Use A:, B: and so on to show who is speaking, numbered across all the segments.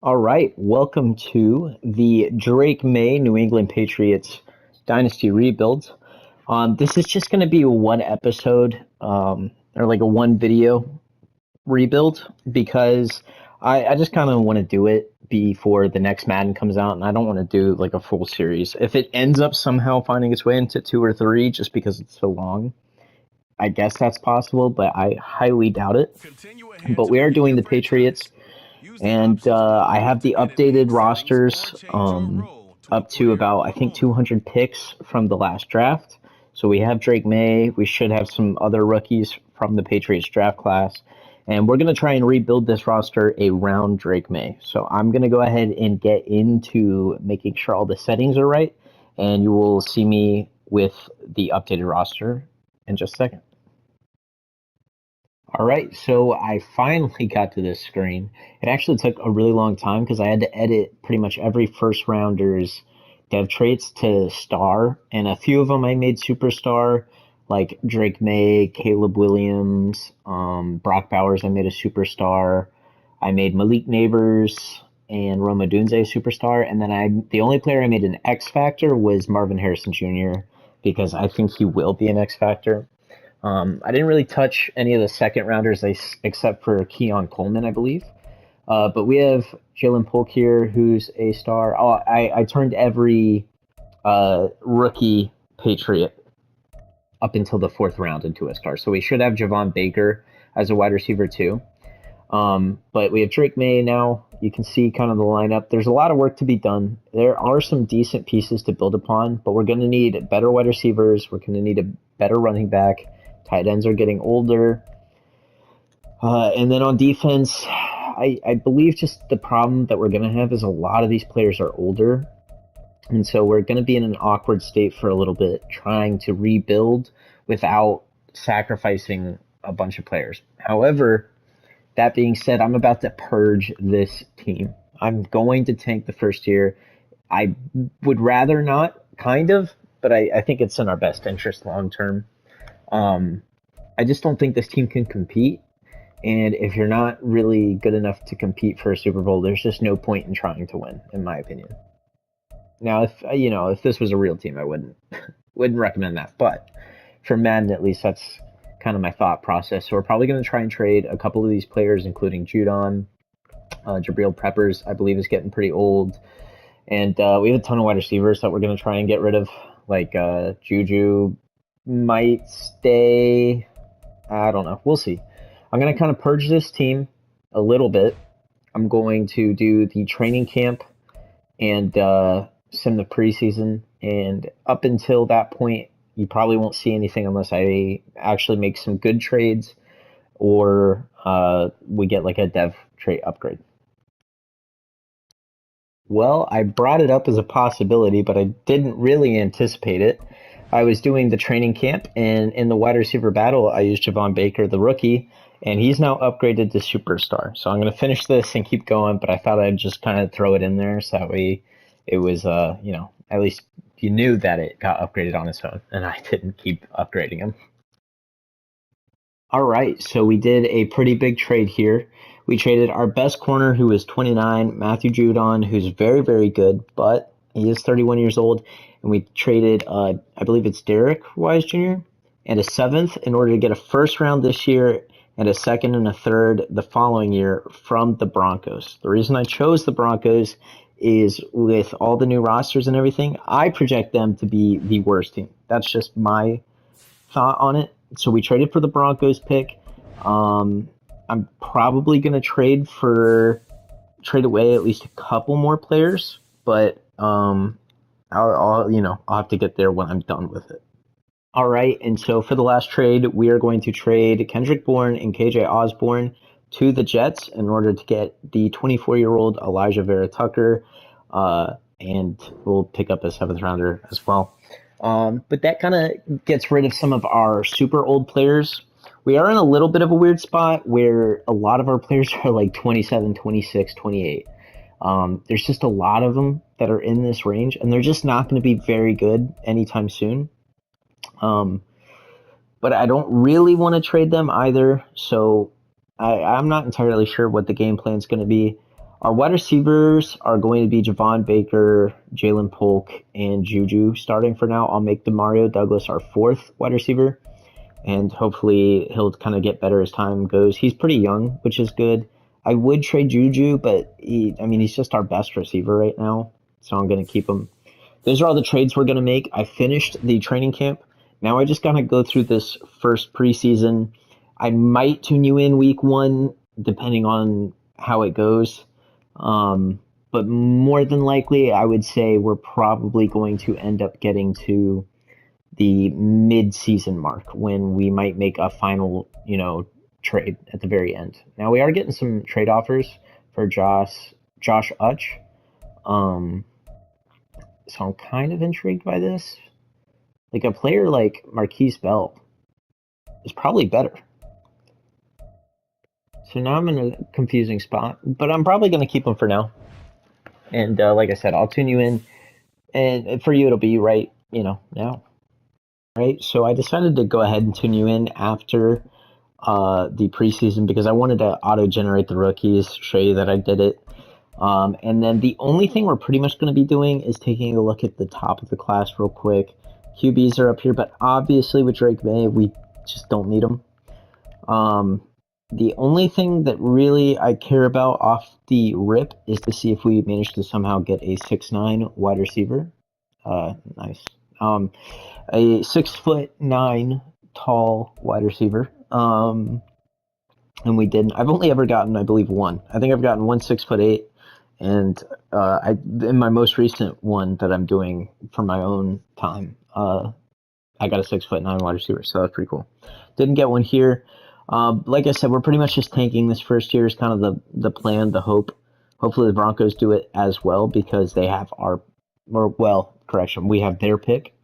A: All right, welcome to the Drake May New England Patriots Dynasty Rebuild. This is just going to be one episode, or like a one video rebuild because I just kind of want to do it before the next Madden comes out, and I don't want to do like a full series. If it ends up somehow finding its way into two or three, just because it's so long, I guess that's possible, but I highly doubt it.
B: Continue ahead
A: But
B: to
A: we are
B: begin
A: doing
B: your
A: the Patriots.
B: franchise. Use the
A: And
B: options
A: I
B: below
A: have
B: to
A: the
B: edit league
A: updated
B: settings or
A: rosters
B: change your role to a
A: up to
B: player
A: about, I
B: or
A: think,
B: owner.
A: 200 picks from the last draft. So we have Drake May. We should have some other rookies from the Patriots draft class. And we're going to try and rebuild this roster around Drake May. So I'm going to go ahead and get into making sure all the settings are right. And you will see me with the updated roster in just a second. All right, so I finally got to this screen. It actually took a really long time because I had to edit pretty much every first rounder's dev traits to star, and a few of them I made superstar, like Drake May, Caleb Williams, Brock Bowers. I made a superstar. I made Malik Neighbors and Roma Dunze superstar, and then the only player I made an X Factor was Marvin Harrison Jr. because I think he will be an X Factor. I didn't really touch any of the second rounders except for Keon Coleman, I believe. But we have Jalen Polk here, who's a star. Oh, I turned every rookie Patriot up until the fourth round into a star. So we should have Javon Baker as a wide receiver too. But we have Drake May now. You can see kind of the lineup. There's a lot of work to be done. There are some decent pieces to build upon, but we're going to need better wide receivers. We're going to need a better running back. Tight ends are getting older. And then on defense, I believe just the problem that we're going to have is a lot of these players are older. And so we're going to be in an awkward state for a little bit, trying to rebuild without sacrificing a bunch of players. However, that being said, I'm about to purge this team. I'm going to tank the first year. I would rather not, kind of, but I think it's in our best interest long term. Um, I just don't think this team can compete. And if you're not really good enough to compete for a Super Bowl, there's just no point in trying to win, in my opinion. Now, if this was a real team, I wouldn't recommend that. But for Madden, at least, that's kind of my thought process. So we're probably going to try and trade a couple of these players, including Judon. Jabril Peppers, I believe, is getting pretty old. And we have a ton of wide receivers that we're going to try and get rid of. Like Juju might stay. I don't know. We'll see. I'm going to kind of purge this team a little bit. I'm going to do the training camp and sim the preseason. And up until that point, you probably won't see anything unless I actually make some good trades or we get like a dev trait upgrade. Well, I brought it up as a possibility, but I didn't really anticipate it. I was doing the training camp, and in the wide receiver battle, I used Javon Baker, the rookie, and he's now upgraded to superstar. So I'm going to finish this and keep going, but I thought I'd just kind of throw it in there so that way it was, at least you knew that it got upgraded on its own, and I didn't keep upgrading him. All right, so we did a pretty big trade here. We traded our best corner, who is 29, Matthew Judon, who's very, very good, but he is 31 years old. And we traded, I believe it's Derek Wise Jr., and a seventh in order to get a first round this year and a second and a third the following year from the Broncos. The reason I chose the Broncos is with all the new rosters and everything, I project them to be the worst team. That's just my thought on it. So we traded for the Broncos pick. I'm probably going to trade away at least a couple more players, but I'll have to get there when I'm done with it. All right, and so for the last trade, we are going to trade Kendrick Bourne and KJ Osborne to the Jets in order to get the 24-year-old Elijah Vera Tucker, and we'll pick up a seventh rounder as well. But that kind of gets rid of some of our super old players. We are in a little bit of a weird spot where a lot of our players are like 27, 26, 28. There's just a lot of them that are in this range, and they're just not going to be very good anytime soon. Um, but I don't really want to trade them either, so I'm not entirely sure what the game plan is going to be. Our wide receivers are going to be Javon Baker, Jalen Polk, and Juju starting for now. I'll make Demario Douglas our fourth wide receiver, and hopefully he'll kind of get better as time goes. He's pretty young, which is good. I would trade Juju, but he's just our best receiver right now, so I'm going to keep him. Those are all the trades we're going to make. I finished the training camp. Now I just got to go through this first preseason. I might tune you in week 1, depending on how it goes. But more than likely, I would say we're probably going to end up getting to the mid-season mark when we might make a final, trade at the very end. Now we are getting some trade offers for Josh Utch. So I'm kind of intrigued by this. Like a player like Marquise Bell is probably better. So now I'm in a confusing spot, but I'm probably going to keep him for now. And like I said, I'll tune you in, and for you it'll be right, now. Right? So I decided to go ahead and tune you in after the preseason because I wanted to auto-generate the rookies, show you that I did it. And then the only thing we're pretty much going to be doing is taking a look at the top of the class real quick. QBs are up here, but obviously with Drake Maye, we just don't need them. The only thing that really I care about off the rip is to see if we manage to somehow get a 6'9" wide receiver. Nice. A 6'9" tall wide receiver. And we didn't. I've only ever gotten, I believe, one. I think I've gotten one 6'8", and in my most recent one that I'm doing for my own time, I got a 6'9" wide receiver, so that's pretty cool. Didn't get one here. Like I said, we're pretty much just tanking this first year is kind of the plan, the hope. Hopefully the Broncos do it as well because they have we have their pick,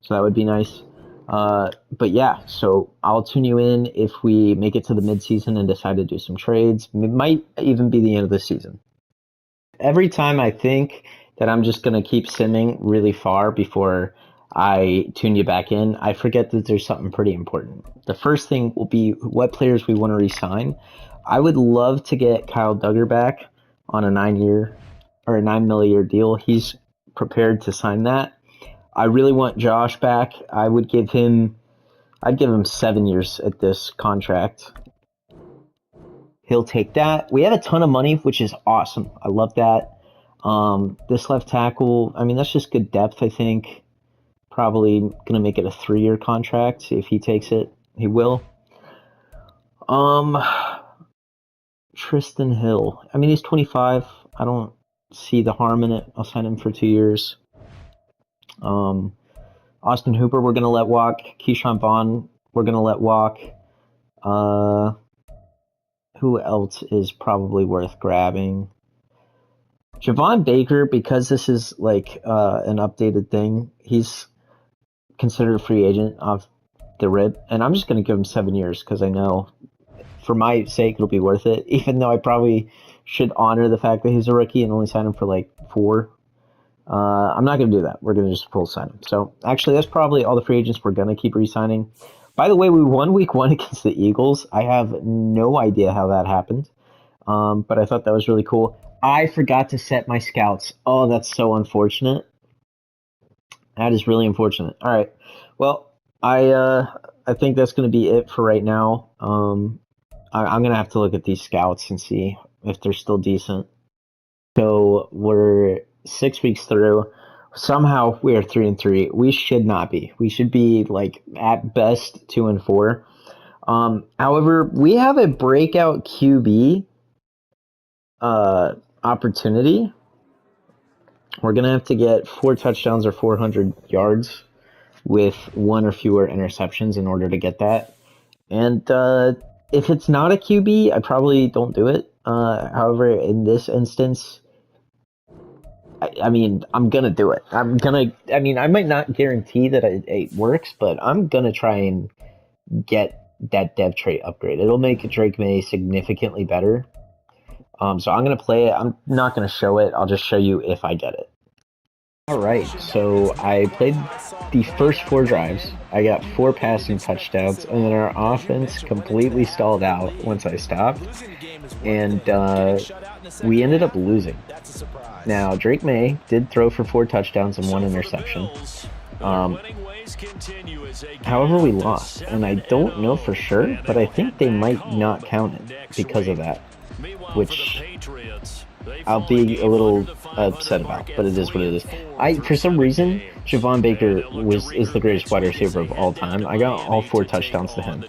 A: so that would be nice. But yeah, so I'll tune you in if we make it to the midseason and decide to do some trades. It might even be the end of the season. Every time I think that I'm just going to keep simming really far before I tune you back in, I forget that there's something pretty important. The first thing will be what players we want to re-sign. I would love to get Kyle Duggar back on a 9 million deal. He's prepared to sign that. I really want Josh back. I'd give him 7 years at this contract. He'll take that. We have a ton of money, which is awesome. I love that. This left tackle, that's just good depth, I think. Probably going to make it a 3-year contract. If he takes it, he will. Tristan Hill. He's 25. I don't see the harm in it. I'll sign him for 2 years. Austin Hooper, we're going to let walk. Keyshawn Vaughn, we're going to let walk. Who else is probably worth grabbing? Javon Baker, because this is like an updated thing, he's considered a free agent off the rip, and I'm just going to give him 7 years because I know for my sake it'll be worth it, even though I probably should honor the fact that he's a rookie and only sign him for like 4. I'm not going to do that. We're going to just full sign him. So actually, that's probably all the free agents we're going to keep re-signing. By the way, we won week 1 against the Eagles. I have no idea how that happened, but I thought that was really cool. I forgot to set my scouts. Oh, that's so unfortunate. That is really unfortunate. All right. Well, I think that's going to be it for right now. I'm going to have to look at these scouts and see if they're still decent. So we're 6 weeks through. Somehow we are 3-3. We should not be. We should be like at best 2-4. However, we have a breakout QB opportunity. We're gonna have to get 4 touchdowns or 400 yards with 1 or fewer interceptions in order to get that. And if it's not a QB, I probably don't do it. However, in this instance, I'm gonna do it. I might not guarantee that it works, but I'm gonna try and get that dev trait upgrade. It'll make Drake Maye significantly better. So I'm gonna play it. I'm not gonna show it. I'll just show you if I get it. All right, so I played the first 4 drives. I got 4 passing touchdowns, and then our offense completely stalled out once I stopped, and we ended up losing. Now, Drake May did throw for 4 touchdowns and 1 interception. Um, However, we lost, and I don't know for sure, but I think they might not count it because of that, which I'll be a little upset about, but it is what it is. For some reason, Javon Baker is the greatest wide receiver of all time. I got all 4 touchdowns to him.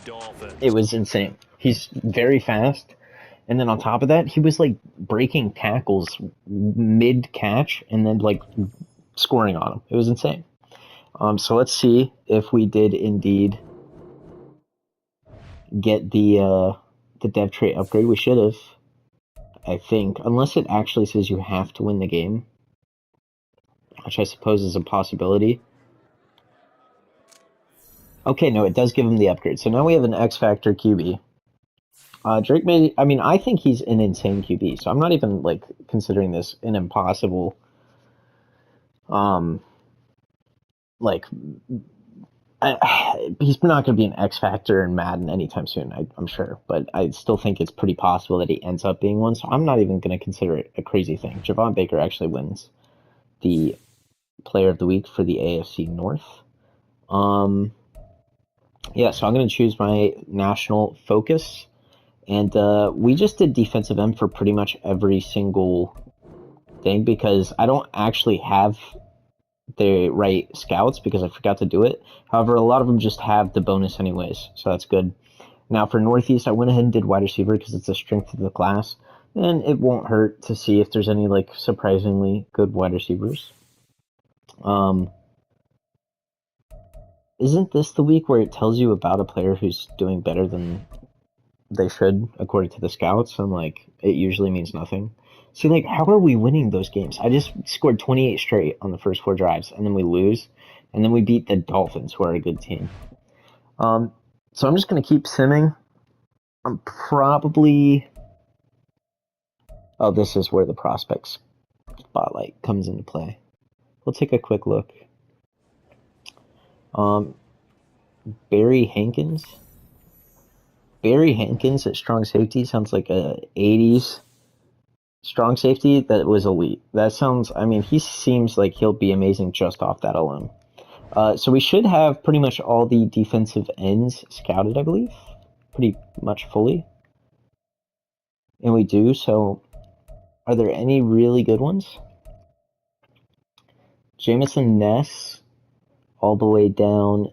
A: It was insane. He's very fast, and then on top of that, he was like breaking tackles mid catch and then like scoring on him. It was insane. So let's see if we did indeed get the dev trait upgrade. We should have, I think, unless it actually says you have to win the game, which I suppose is a possibility. Okay, no, it does give him the upgrade. So now we have an X Factor QB. Drake May, I mean, I think he's an insane QB, so I'm not even like considering this an impossible, like, he's not going to be an X Factor in Madden anytime soon, I'm sure, but I still think it's pretty possible that he ends up being one, so I'm not even going to consider it a crazy thing. Javon Baker actually wins the Player of the Week for the AFC North. Yeah, so I'm going to choose my national focus. And we just did defensive end for pretty much every single thing because I don't actually have the right scouts because I forgot to do it. However, a lot of them just have the bonus anyways, so that's good. Now for Northeast, I went ahead and did wide receiver because it's a strength of the class, and it won't hurt to see if there's any like surprisingly good wide receivers. Isn't this the week where it tells you about a player who's doing better than they should according to the scouts, and like it usually means nothing? See, like, how are we winning those games? I just scored 28 straight on the first 4 drives, and then we lose, and then we beat the Dolphins, who are a good team. So I'm just gonna keep simming. I'm probably. Oh, this is where the prospects spotlight comes into play. We'll take a quick look. Barry Hankins. Barry Hankins at strong safety sounds like a 80s strong safety that was elite. That sounds, I mean, he seems like he'll be amazing just off that alone. So we should have pretty much all the defensive ends scouted, I believe, pretty much fully. And we do, so are there any really good ones? Jamison Ness, all the way down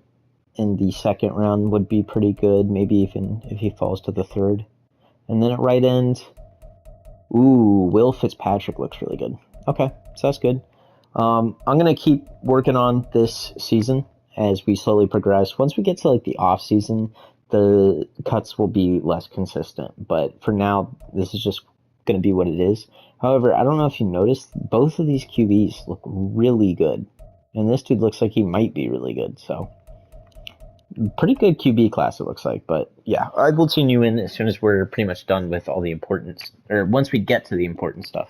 A: in the second round, would be pretty good, maybe even if he falls to the third. And then at right end, ooh, Will Fitzpatrick looks really good. Okay, so that's good. I'm going to keep working on this season as we slowly progress. Once we get to like the off season, the cuts will be less consistent. But for now, this is just going to be what it is. However, I don't know if you noticed, both of these QBs look really good. And this dude looks like he might be really good. So pretty good QB class it looks like. But yeah, I will tune you in as soon as we're pretty much done with all the important, or once we get to the important stuff.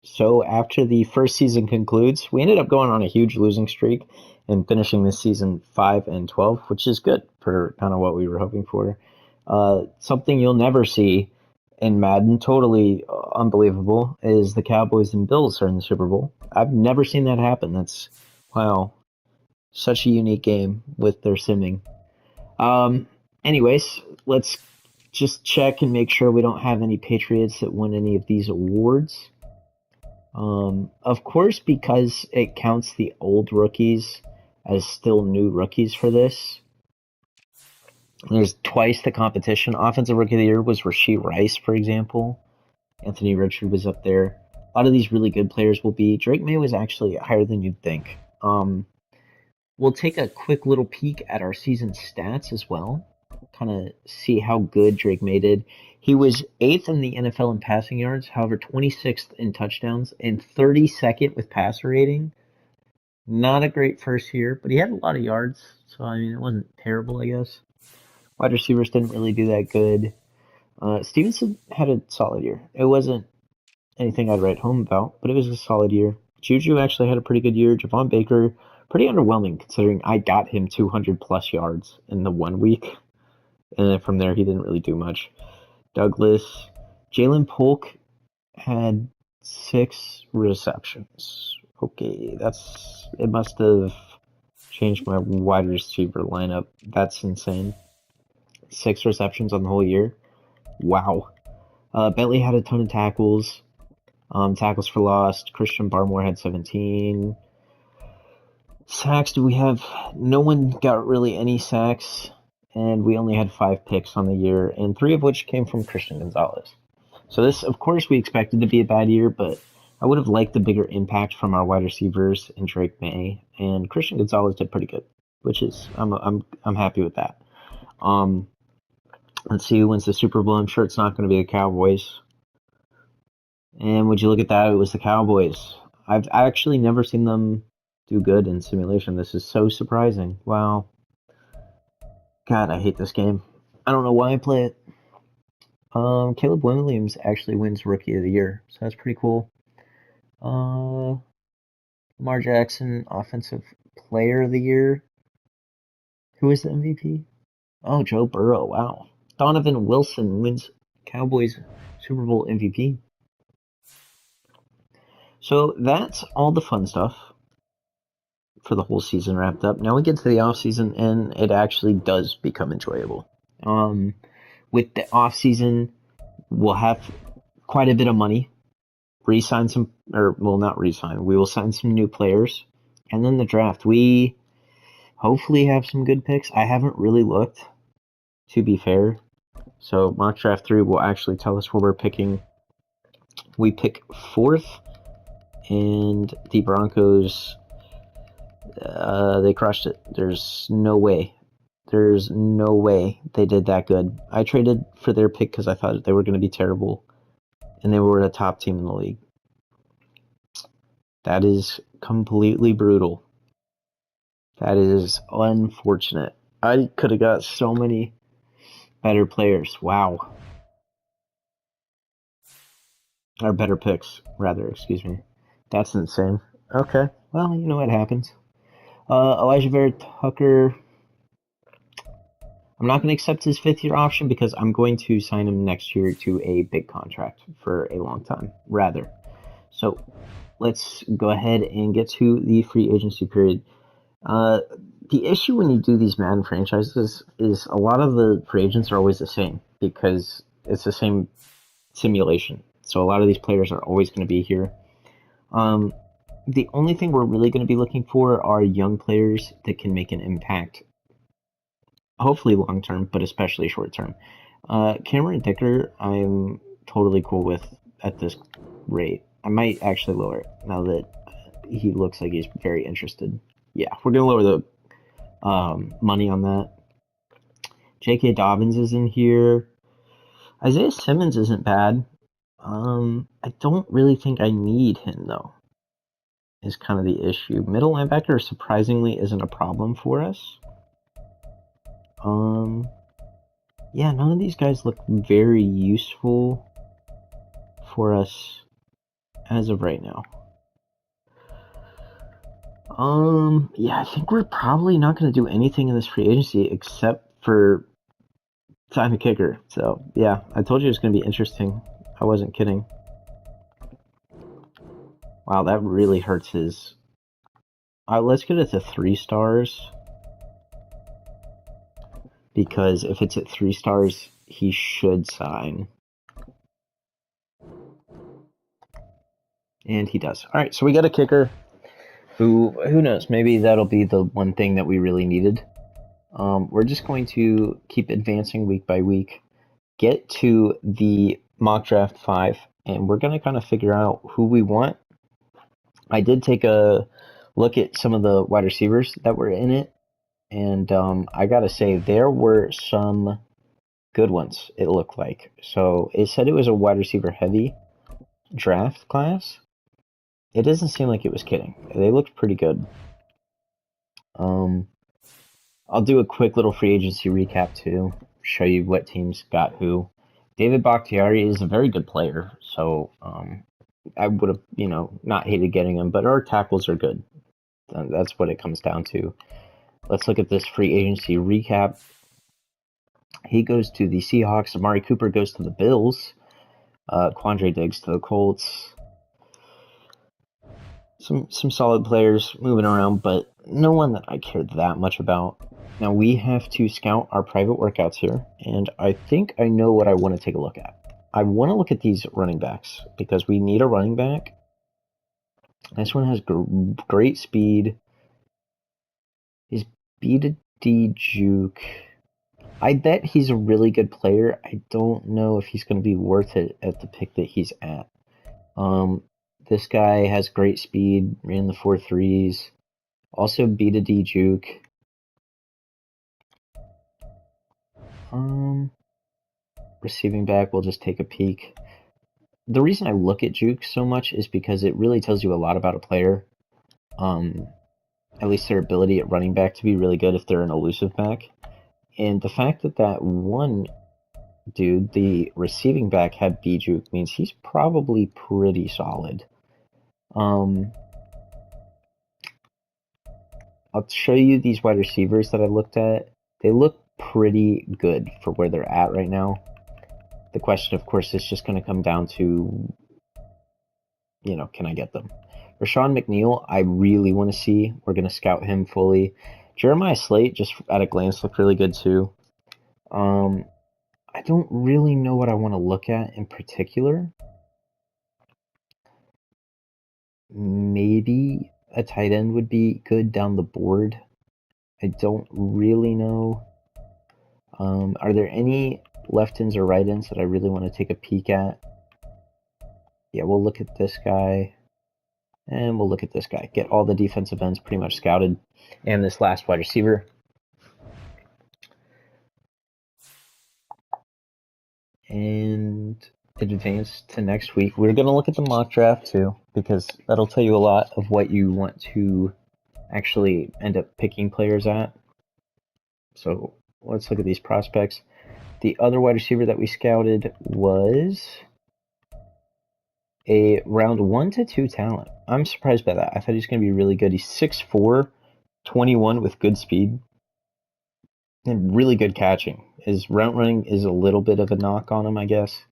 A: So after the first season concludes, we ended up going on a huge losing streak and finishing this season 5-12, which is good for kind of what we were hoping for. Something you'll never see in Madden, totally unbelievable, is the Cowboys and Bills are in the Super Bowl. I've never seen that happen. That's, wow, such a unique game with their simming. Anyways, let's just check and make sure we don't have any Patriots that won any of these awards. Of course, because it counts the old rookies as still new rookies for this, there's twice the competition. Offensive Rookie of the Year was Rashee Rice, for example. Anthony Richard was up there. A lot of these really good players will be. Drake May was actually higher than you'd think. We'll take a quick little peek at our season stats as well. Kind of see how good Drake May did. He was 8th in the NFL in passing yards, however, 26th in touchdowns and 32nd with passer rating. Not a great first year, but he had a lot of yards, so I mean, it wasn't terrible, I guess. Wide receivers didn't really do that good. Stevenson had a solid year. It wasn't anything I'd write home about, but it was a solid year. Juju actually had a pretty good year. Javon Baker, pretty underwhelming considering I got him 200 plus yards in the 1 week. And then from there, he didn't really do much. Douglas, Jalen Polk had 6 receptions. Okay, it must have changed my wide receiver lineup. That's insane. 6 receptions on the whole year. Wow. Bentley had a ton of tackles. Tackles for loss. Christian Barmore had 17. Sacks, do we have? No one got really any sacks, and we only had 5 picks on the year, and 3 of which came from Christian Gonzalez. So this, of course, we expected to be a bad year, but I would have liked the bigger impact from our wide receivers and Drake Maye, and Christian Gonzalez did pretty good, which is I'm happy with that. Let's see who wins the Super Bowl. I'm sure it's not going to be the Cowboys. And would you look at that? It was the Cowboys. I've actually never seen them do good in simulation. This is so surprising. Wow. God, I hate this game. I don't know why I play it. Caleb Williams actually wins Rookie of the Year, so that's pretty cool. Lamar Jackson, Offensive Player of the Year. Who is the MVP? Oh, Joe Burrow. Wow. Donovan Wilson wins Cowboys Super Bowl MVP. So that's all the fun stuff for the whole season wrapped up. Now we get to the off season, and it actually does become enjoyable. With the off season, we'll have quite a bit of money. Re-sign some, or well, not re-sign. We will sign some new players, and then the draft. We hopefully have some good picks. I haven't really looked, to be fair. So mock draft 3 will actually tell us where we're picking. We pick 4th, and the Broncos. They crushed it. There's no way they did that good. I traded for their pick because I thought they were going to be terrible, and they were a top team in the league. That is completely brutal. That is unfortunate. I could have got so many better players. Wow. Or better picks, rather, excuse me. That's insane. Okay, well, you know what happens. Elijah Vera Tucker. I'm not going to accept his 5th-year option because I'm going to sign him next year to a big contract for a long time, rather. So let's go ahead and get to the free agency period. The issue when you do these Madden franchises is a lot of the free agents are always the same because it's the same simulation. So a lot of these players are always going to be here. The only thing we're really going to be looking for are young players that can make an impact. Hopefully long term, but especially short term. Cameron Dicker, I'm totally cool with at this rate. I might actually lower it now that he looks like he's very interested. Yeah, we're going to lower the money on that. J.K. Dobbins is in here. Isaiah Simmons isn't bad. I don't really think I need him, though, is kind of the issue. Middle linebacker, surprisingly, isn't a problem for us. Yeah, none of these guys look very useful for us as of right now. Yeah, I think we're probably not going to do anything in this free agency except for sign a kicker. So, yeah, I told you it was going to be interesting. I wasn't kidding. Wow, that really hurts his... let's get it to 3 stars. Because if it's at 3 stars, he should sign. And he does. Alright, so we got a kicker. Who knows? Maybe that'll be the one thing that we really needed. We're just going to keep advancing week by week. Get to the mock draft 5. And we're going to kind of figure out who we want. I did take a look at some of the wide receivers that were in it. And I gotta say, there were some good ones, it looked like. So it said it was a wide receiver heavy draft class. It doesn't seem like it was kidding. They looked pretty good. I'll do a quick little free agency recap too, show you what teams got who. David Bakhtiari is a very good player, so I would have, not hated getting him, but our tackles are good. That's what it comes down to. Let's look at this free agency recap. He goes to the Seahawks. Amari Cooper goes to the Bills. Quandre Diggs to the Colts. Some solid players moving around, but no one that I care that much about. Now we have to scout our private workouts here, and I think I know what I want to take a look at. I want to look at these running backs because we need a running back. This one has great speed. He's B2D juke. I bet he's a really good player. I don't know if he's going to be worth it at the pick that he's at. This guy has great speed, ran the 4.3s. Also B2D juke. Receiving back, we'll just take a peek. The reason I look at juke so much is because it really tells you a lot about a player. At least their ability at running back to be really good if they're an elusive back. And the fact that one dude, the receiving back, had B juke means he's probably pretty solid. I'll show you these wide receivers that I looked at. They look pretty good for where they're at right now. The question, of course, is just going to come down to, can I get them? Rashawn McNeil, I really want to see. We're going to scout him fully. Jeremiah Slate, just at a glance, looked really good too. I don't really know what I want to look at in particular. Maybe a tight end would be good down the board. I don't really know. Are there any left ends or right ends that I really want to take a peek at? Yeah, we'll look at this guy. And we'll look at this guy. Get all the defensive ends pretty much scouted. And this last wide receiver. And advance to next week. We're going to look at the mock draft too, because that'll tell you a lot of what you want to actually end up picking players at. So let's look at these prospects. The other wide receiver that we scouted was a round 1 to 2 talent. I'm surprised by that. I thought he was going to be really good. He's 6'4", 21 with good speed and really good catching. His route running is a little bit of a knock on him, I guess.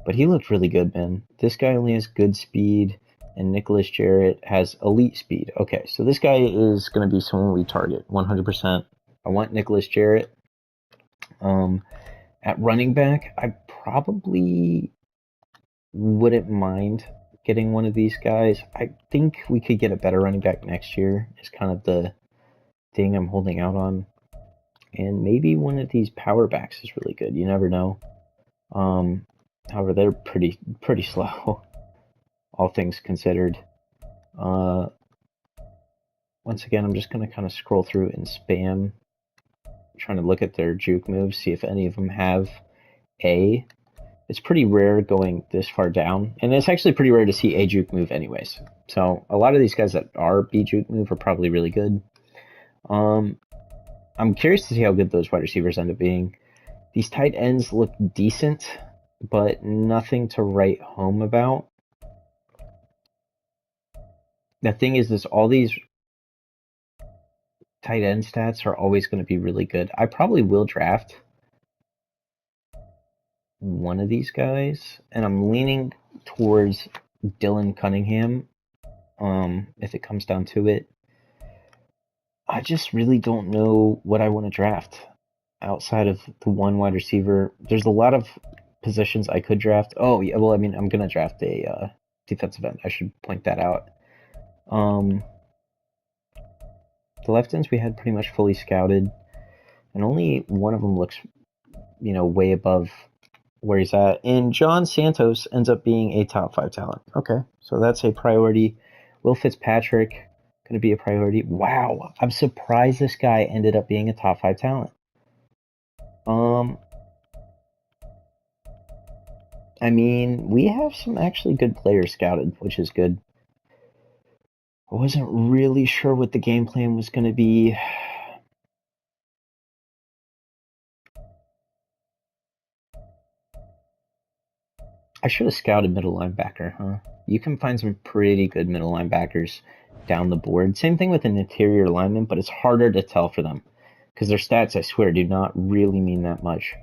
A: But he looked really good, man. This guy only has good speed, and Nicholas Jarrett has elite speed. Okay, so this guy is going to be someone we target 100%. I want Nicholas Jarrett. At running back, I probably wouldn't mind getting one of these guys. I think we could get a better running back next year is kind of the thing I'm holding out on. And maybe one of these power backs is really good. You never know. However, they're pretty slow, all things considered. Once again, I'm just going to kind of scroll through and spam, trying to look at their juke moves, see if any of them have A. It's pretty rare going this far down, and it's actually pretty rare to see a juke move anyways. So a lot of these guys that are B juke move are probably really good. I'm curious to see how good those wide receivers end up being. These tight ends look decent, but nothing to write home about. The thing is all these tight end stats are always going to be really good. I probably will draft one of these guys, and I'm leaning towards Dylan Cunningham, if it comes down to it. I just really don't know what I want to draft outside of the one wide receiver. There's a lot of positions I could draft. Oh, yeah, well, I mean, I'm going to draft a defensive end. I should point that out. The left ends we had pretty much fully scouted, and only one of them looks, way above where he's at. And John Santos ends up being a top 5 talent. Okay, so that's a priority. Will Fitzpatrick going to be a priority? Wow, I'm surprised this guy ended up being a top 5 talent. I mean, we have some actually good players scouted, which is good. I wasn't really sure what the game plan was going to be. I should have scouted middle linebacker, huh? you can find some pretty good middle linebackers down the board. Same thing with an interior lineman, but it's harder to tell for them because their stats, I swear, do not really mean that much.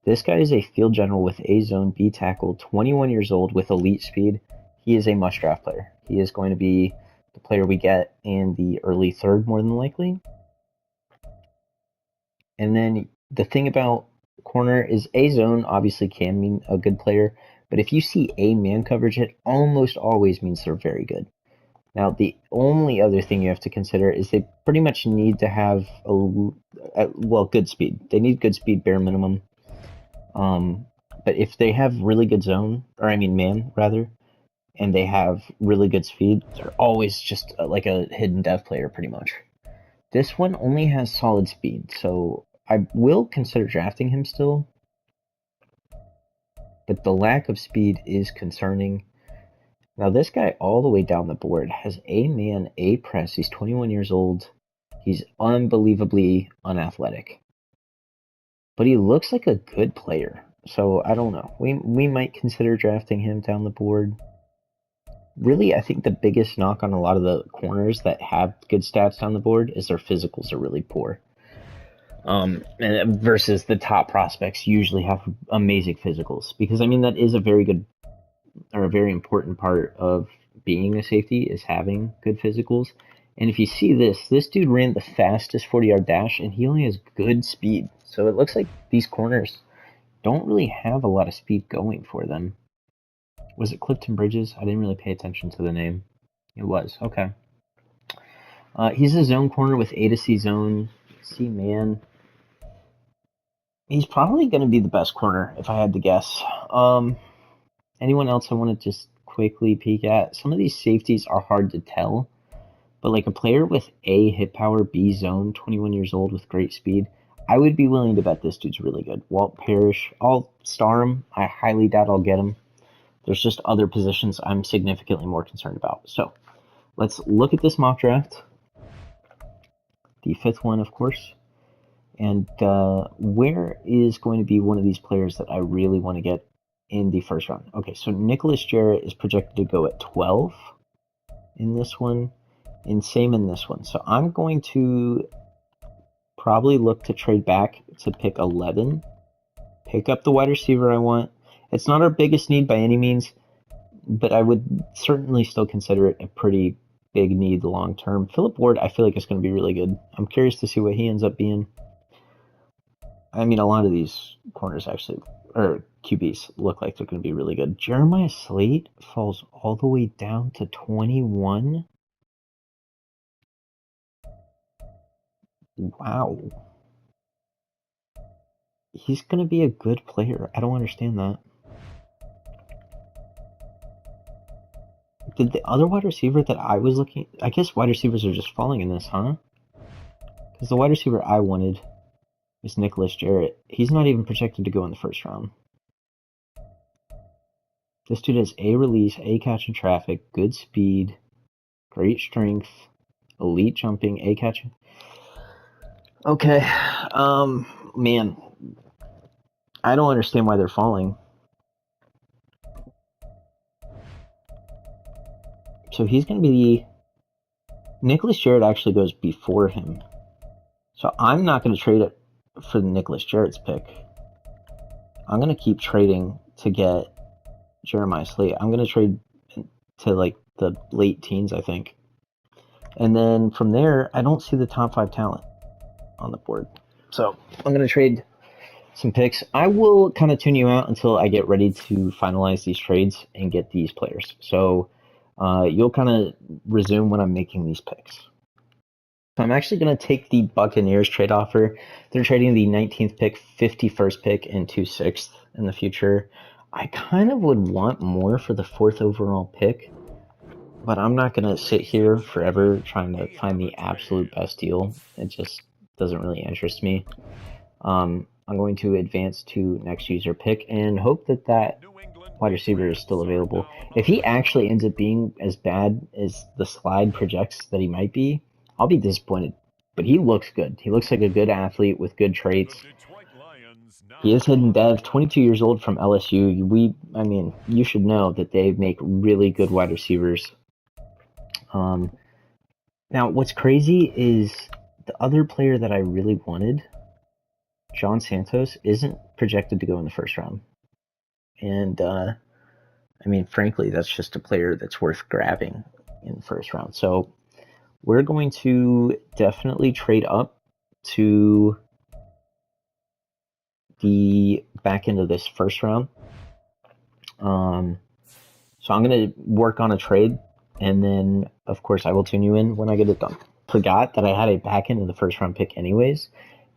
A: This guy is a field general with A zone, B tackle, 21 years old with elite speed. He is a must-draft player. He is going to be the player we get in the early third, more than likely. And then the thing about corner is A zone obviously can mean a good player, but if you see A man coverage, it almost always means they're very good. Now, the only other thing you have to consider is they pretty much need to have good speed. They need good speed, bare minimum. But if they have really good zone, man, rather, and they have really good speed, they're always just like a hidden dev player, pretty much. This one only has solid speed, so I will consider drafting him still. But the lack of speed is concerning. Now, this guy all the way down the board has A man, A press. He's 21 years old. He's unbelievably unathletic. But he looks like a good player. So I don't know. We might consider drafting him down the board. Really, I think the biggest knock on a lot of the corners that have good stats down the board is their physicals are really poor. Versus the top prospects usually have amazing physicals. Because, that is a very good or a very important part of being a safety is having good physicals. And if you see this dude ran the fastest 40-yard dash, and he only has good speed. So it looks like these corners don't really have a lot of speed going for them. Was it Clifton Bridges? I didn't really pay attention to the name. It was. Okay. He's a zone corner with A to C zone. C man. He's probably going to be the best corner, if I had to guess. Anyone else I want to just quickly peek at? Some of these safeties are hard to tell, but like a player with A hit power, B zone, 21 years old with great speed, I would be willing to bet this dude's really good. Walt Parrish, I'll star him. I highly doubt I'll get him. There's just other positions I'm significantly more concerned about. So let's look at this mock draft. The fifth one, of course. And where is going to be one of these players that I really want to get in the first round? Okay, so Nicholas Jarrett is projected to go at 12 in this one, and same in this one. So I'm going to probably look to trade back to pick 11, pick up the wide receiver I want. It's not our biggest need by any means, but I would certainly still consider it a pretty big need long term. Philip Ward, I feel like it's going to be really good. I'm curious to see what he ends up being. A lot of these corners actually, or QBs, look like they're going to be really good. Jeremiah Slate falls all the way down to 21. Wow. He's going to be a good player. I don't understand that. Did the other wide receiver that I was looking... I guess wide receivers are just falling in this, huh? Because the wide receiver I wanted is Nicholas Jarrett. He's not even projected to go in the first round. This dude has A release, A catch in traffic, good speed, great strength, elite jumping, A catching. Okay, man, I don't understand why they're falling. So he's going to be... Nicholas Jarrett actually goes before him. So I'm not going to trade it for Nicholas Jarrett's pick. I'm going to keep trading to get Jeremiah Slate. I'm going to trade to like the late teens, I think. And then from there, I don't see the top 5 talent on the board. So I'm going to trade some picks. I will kind of tune you out until I get ready to finalize these trades and get these players. So you'll kind of resume when I'm making these picks. So I'm actually going to take the Buccaneers trade offer. They're trading the 19th pick, 51st pick, and 2 6th in the future. I kind of would want more for the 4th overall pick, but I'm not going to sit here forever trying to find the absolute best deal. It just doesn't really interest me. I'm going to advance to next user pick and hope that that wide receiver is still available. If he actually ends up being as bad as the slide projects that he might be, I'll be disappointed. But he looks good. He looks like a good athlete with good traits. He is hidden dev, 22 years old from LSU. I mean, you should know that they make really good wide receivers. Now, what's crazy is the other player that I really wanted, John Santos, isn't projected to go in the first round. And, I mean, frankly, that's just a player that's worth grabbing in the first round. So we're going to definitely trade up to the back end of this first round. So I'm going to work on a trade, and then, of course, I will tune you in when I get it done. Forgot that I had a back end of the first round pick anyways.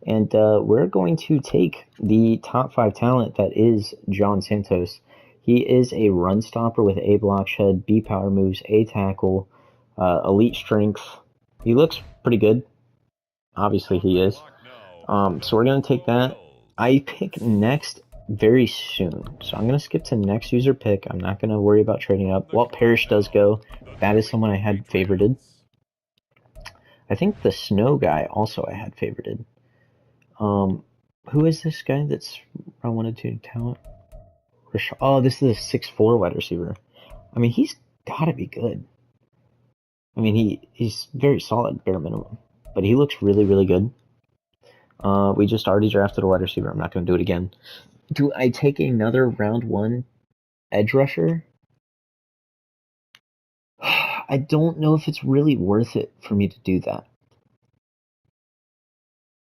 A: And we're going to take the top 5 talent that is John Santos. He is a run stopper with A block shed, B power moves, A tackle, elite strength. He looks pretty good. Obviously, he is. So we're going to take that. I pick next very soon. So I'm going to skip to next user pick. I'm not going to worry about trading up. Walt Parrish does go. That is someone I had favorited. I think the Snow guy also I had favorited. Who is this guy that's I wanted to talent? Oh, this is a 6'4" wide receiver. I mean, he's got to be good. I mean, he's very solid, bare minimum. But he looks really, really good. We just already drafted a wide receiver. I'm not going to do it again. Do I take another round 1 edge rusher? I don't know if it's really worth it for me to do that.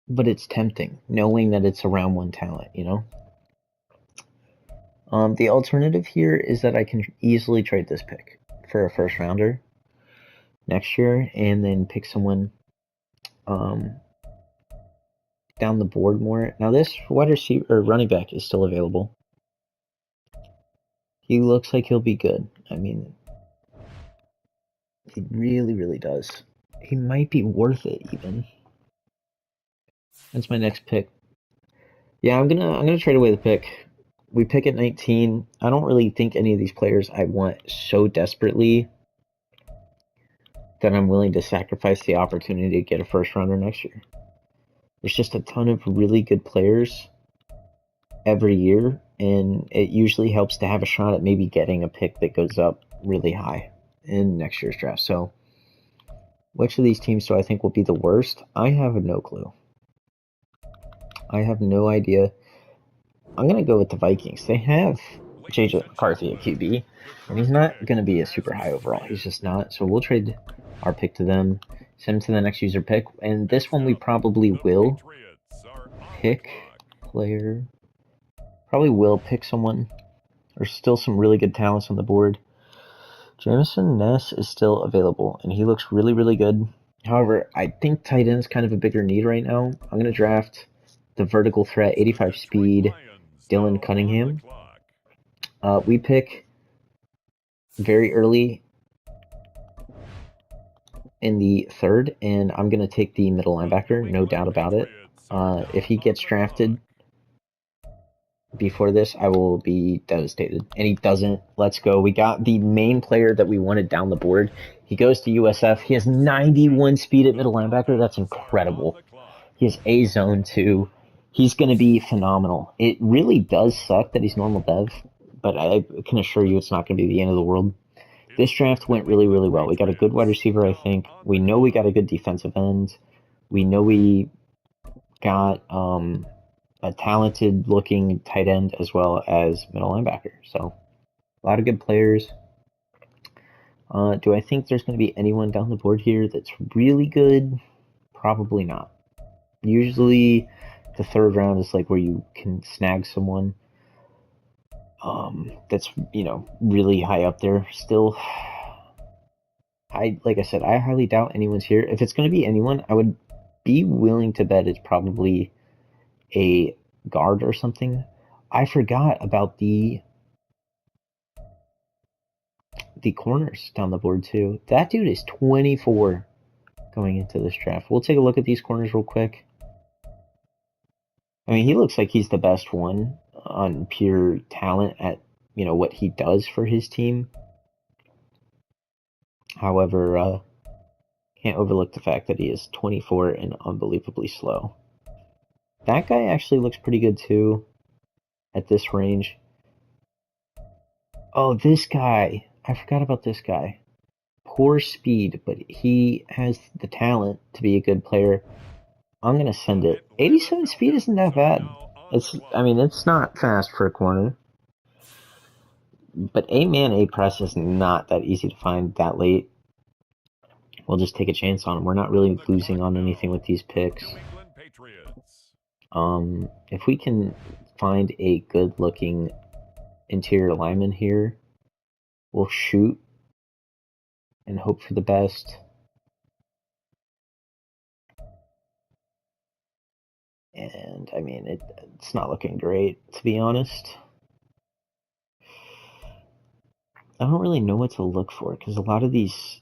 A: But it's tempting, knowing that it's a round 1 talent, you know? The alternative here is that I can easily trade this pick for a first rounder next year and then pick someone down the board more. Now this wide receiver or running back is still available. He looks like he'll be good. I mean, he really, really does. He might be worth it even. That's my next pick. Yeah, I'm gonna trade away the pick. We pick at 19. I don't really think any of these players I want so desperately that I'm willing to sacrifice the opportunity to get a first rounder next year. There's just a ton of really good players every year, and it usually helps to have a shot at maybe getting a pick that goes up really high in next year's draft. So, which of these teams do I think will be the worst? I have no clue. I have no idea. I'm going to go with the Vikings. They have J.J. McCarthy at QB, and he's not going to be a super high overall. He's just not. So we'll trade our pick to them, send him to the next user pick, and this one we probably will pick player. Probably will pick someone. There's still some really good talents on the board. Jamison Ness is still available, and he looks really, really good. However, I think tight end is kind of a bigger need right now. I'm going to draft the vertical threat, 85 speed, Dylan Cunningham. We pick very early in the 3rd, and I'm going to take the middle linebacker, no doubt about it. If he gets drafted before this, I will be devastated. And he doesn't. Let's go. We got the main player that we wanted down the board. He goes to USF. He has 91 speed at middle linebacker. That's incredible. He has A zone too. He's going to be phenomenal. It really does suck that he's normal dev, but I can assure you it's not going to be the end of the world. This draft went really, really well. We got a good wide receiver, I think. We know we got a good defensive end. We know we got a talented-looking tight end as well as middle linebacker. So, a lot of good players. Do I think there's going to be anyone down the board here that's really good? Probably not. Usually, the 3rd round is like where you can snag someone that's, you know, really high up there still. Like I said, I highly doubt anyone's here. If it's going to be anyone, I would be willing to bet it's probably a guard or something. I forgot about the corners down the board too. That dude is 24 going into this draft. We'll take a look at these corners real quick. I mean, he looks like he's the best one on pure talent at, you know, what he does for his team. However, can't overlook the fact that he is 24 and unbelievably slow. That guy actually looks pretty good too. at this range. Oh, this guy. I forgot about this guy. Poor speed, but he has the talent to be a good player. I'm going to send it. 87 speed isn't that bad. It's not fast for a corner. But A-man A-press is not that easy to find that late. We'll just take a chance on him. We're not really losing on anything with these picks. If we can find a good-looking interior lineman here, we'll shoot and hope for the best. And, it's not looking great, to be honest. I don't really know what to look for, because a lot of these...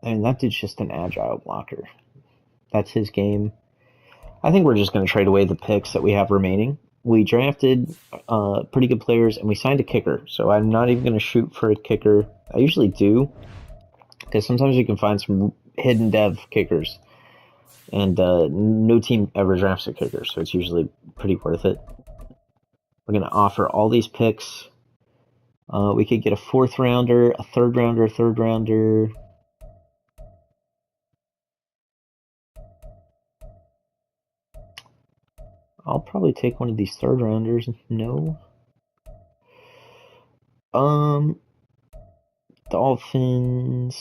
A: that dude's just an agile blocker. That's his game. I think we're just going to trade away the picks that we have remaining. We drafted pretty good players, and we signed a kicker, so I'm not even going to shoot for a kicker. I usually do, because sometimes you can find some hidden dev kickers, and no team ever drafts a kicker, so it's usually pretty worth it. We're going to offer all these picks. We could get a 4th rounder, a 3rd rounder, a 3rd rounder. I'll probably take one of these 3rd rounders. No. Dolphins.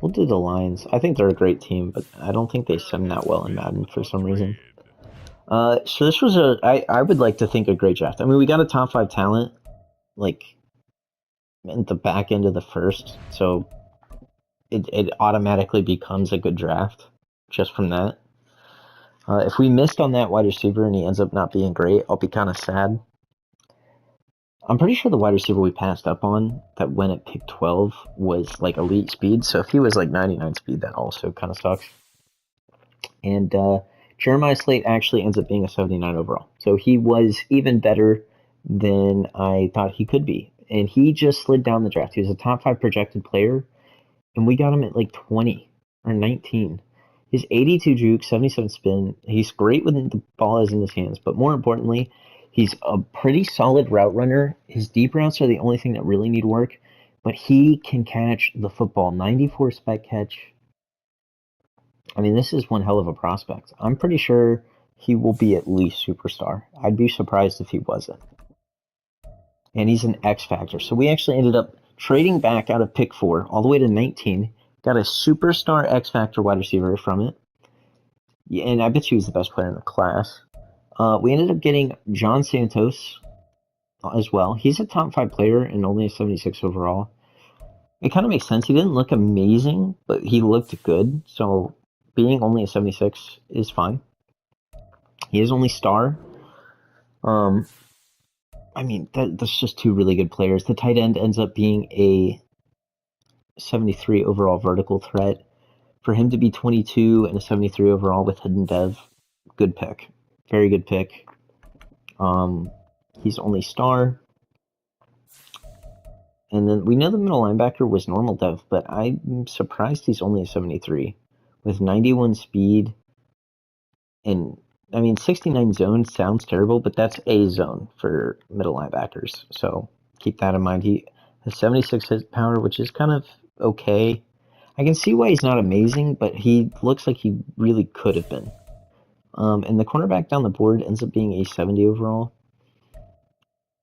A: We'll do the Lions. I think they're a great team, but I don't think they send that well in Madden for some reason. So this was I would like to think a great draft. We got a top 5 talent, like, at the back end of the first, so it automatically becomes a good draft just from that. If we missed on that wide receiver and he ends up not being great, I'll be kind of sad. I'm pretty sure the wide receiver we passed up on that went at pick 12 was like elite speed, so if he was like 99 speed, that also kind of sucks. And Jeremiah Slate actually ends up being a 79 overall, so he was even better than I thought he could be. And he just slid down the draft. He was a top 5 projected player, and we got him at like 20 or 19. He's 82 juke, 77 spin. He's great when the ball is in his hands, but more importantly, he's a pretty solid route runner. His deep routes are the only thing that really need work, but he can catch the football. 94 spec catch. This is one hell of a prospect. I'm pretty sure he will be at least superstar. I'd be surprised if he wasn't. And he's an X factor. So we actually ended up trading back out of pick 4 all the way to 19. Got a superstar X factor wide receiver from it. Yeah, and I bet he was the best player in the class. We ended up getting John Santos as well. He's a top 5 player and only a 76 overall. It kind of makes sense. He didn't look amazing, but he looked good. So being only a 76 is fine. He is only star. That's just 2 really good players. The tight end ends up being a 73 overall vertical threat. For him to be 22 and a 73 overall with hidden dev, good pick. Very good pick. He's only star. And then we know the middle linebacker was normal dev, but I'm surprised he's only a 73 with 91 speed. And 69 zone sounds terrible, but that's a zone for middle linebackers. So keep that in mind. He has 76 hit power, which is kind of okay. I can see why he's not amazing, but he looks like he really could have been. And the cornerback down the board ends up being a 70 overall.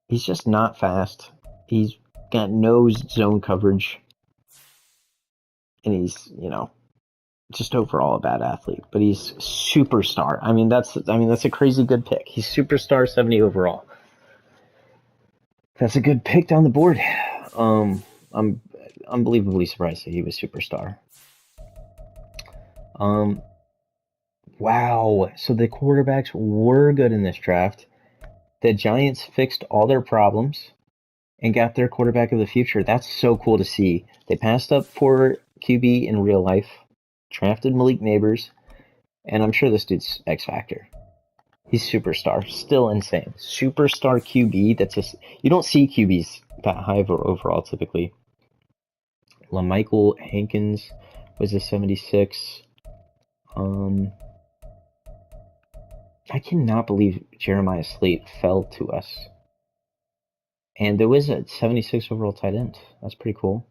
A: He's just not fast. He's got no zone coverage. And he's, just overall a bad athlete. But he's superstar. That's a crazy good pick. He's superstar 70 overall. That's a good pick down the board. I'm unbelievably surprised that he was superstar. Wow. So the quarterbacks were good in this draft. The Giants fixed all their problems and got their quarterback of the future. That's so cool to see. They passed up for QB in real life, drafted Malik Neighbors, and I'm sure this dude's X Factor. He's superstar. Still insane. Superstar QB. You don't see QBs that high overall typically. LaMichael Hankins was a 76. I cannot believe Jeremiah Slate fell to us. And there was a 76 overall tight end. That's pretty cool.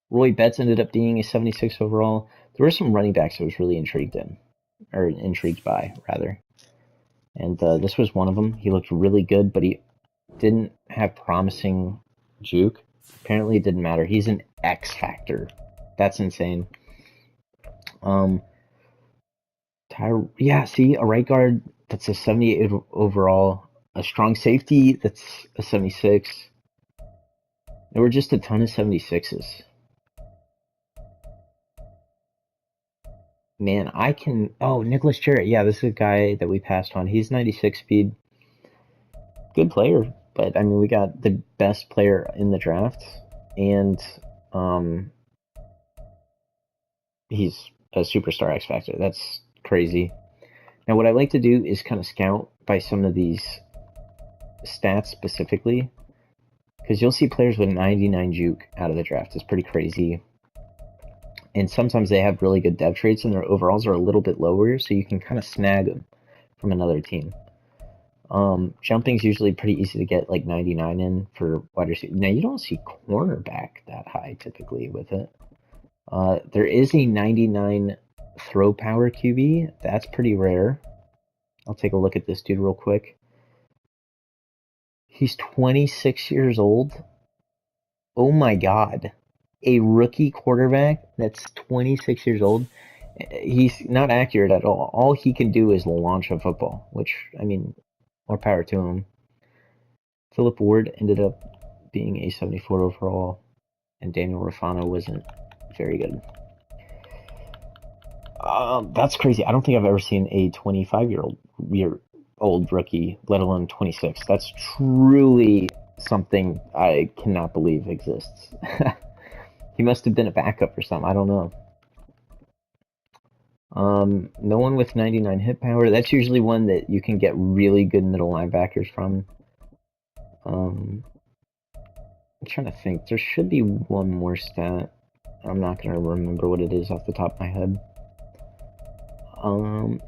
A: Roy Betts ended up being a 76 overall. There were some running backs I was really intrigued by, rather. And this was one of them. He looked really good, but he didn't have promising juke. Apparently, it didn't matter. He's an X factor. That's insane. See, a right guard that's a 78 overall, a strong safety that's a 76. There were just a ton of 76s. Man, Nicholas Jarrett. Yeah, this is a guy that we passed on. He's 96 speed. Good player, but I mean, we got the best player in the draft, and he's a superstar X Factor. That's crazy. Now, what I like to do is kind of scout by some of these stats specifically, because you'll see players with 99 juke out of the draft. It's pretty crazy. And sometimes they have really good dev traits and their overalls are a little bit lower, so you can kind of snag them from another team. Jumping's usually pretty easy to get like 99 in for wide receiver. Now, you don't see cornerback that high typically with it. There is a 99 throw power QB. That's pretty rare. I'll take a look at this dude real quick. He's 26 years old. Oh my god. A rookie quarterback that's 26 years old. He's not accurate at all. All he can do is launch a football, which, I mean, more power to him. Philip Ward ended up being a 74 overall, and Daniel Rafano wasn't very good. That's crazy. I don't think I've ever seen a 25-year-old rookie, let alone 26. That's truly something I cannot believe exists. He must have been a backup or something. I don't know. No one with 99 hit power. That's usually one that you can get really good middle linebackers from. I'm trying to think. There should be one more stat. I'm not going to remember what it is off the top of my head.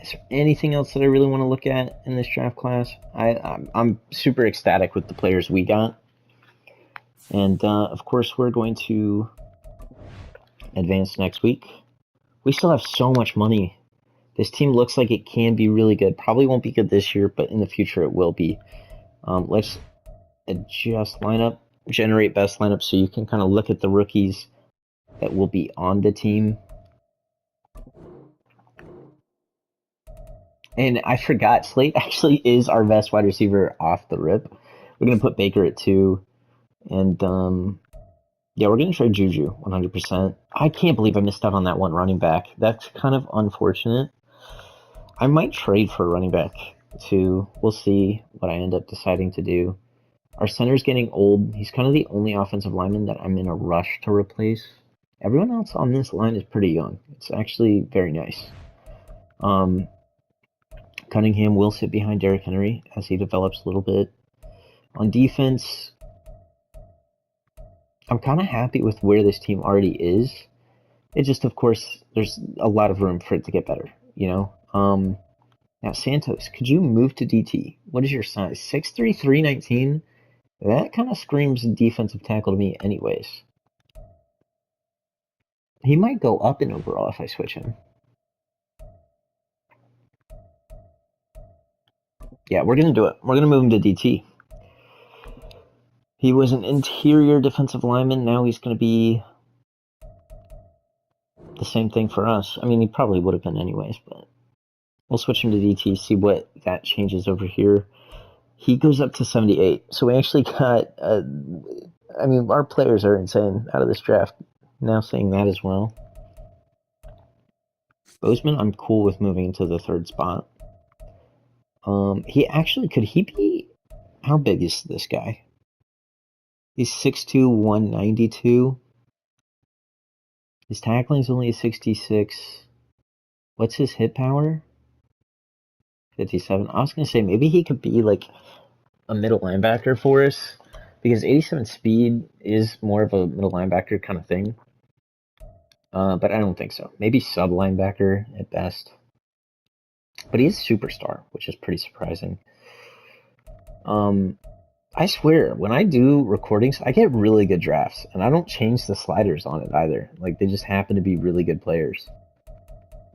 A: Is there anything else that I really want to look at in this draft class? I'm super ecstatic with the players we got. And, of course, we're going to advance next week. We still have so much money. This team looks like it can be really good. Probably won't be good this year, but in the future it will be. Let's adjust lineup, generate best lineup, so you can kind of look at the rookies that will be on the team. And I forgot, Slate actually is our best wide receiver off the rip. We're going to put Baker at 2. And, yeah, we're going to trade Juju 100%. I can't believe I missed out on that one running back. That's kind of unfortunate. I might trade for a running back, too. We'll see what I end up deciding to do. Our center's getting old. He's kind of the only offensive lineman that I'm in a rush to replace. Everyone else on this line is pretty young. It's actually very nice. Cunningham will sit behind Derrick Henry as he develops a little bit. On defense, I'm kind of happy with where this team alre'ready is. It just, of course, there's a lot of room for it to get better, you know? Now, Santos, could you move to DT? What is your size? 6'3", 319? That kind of screams defensive tackle to me anyways. He might go up in overall if I switch him. Yeah, we're going to do it. We're going to move him to DT. He was an interior defensive lineman. Now he's going to be the same thing for us. I mean, he probably would have been anyways, but we'll switch him to DT, see what that changes over here. He goes up to 78. So we actually got, I mean, our players are insane out of this draft. Now saying that as well. Bozeman, I'm cool with moving to the 3rd spot. Could he be, how big is this guy? He's 6'2", 192. His tackling's only a 66. What's his hit power? 57. I was going to say maybe he could be like a middle linebacker for us, because 87 speed is more of a middle linebacker kind of thing. But I don't think so. Maybe sub linebacker at best. but he's a superstar, which is pretty surprising. I swear, when I do recordings, I get really good drafts, and I don't change the sliders on it either. Like, they just happen to be really good players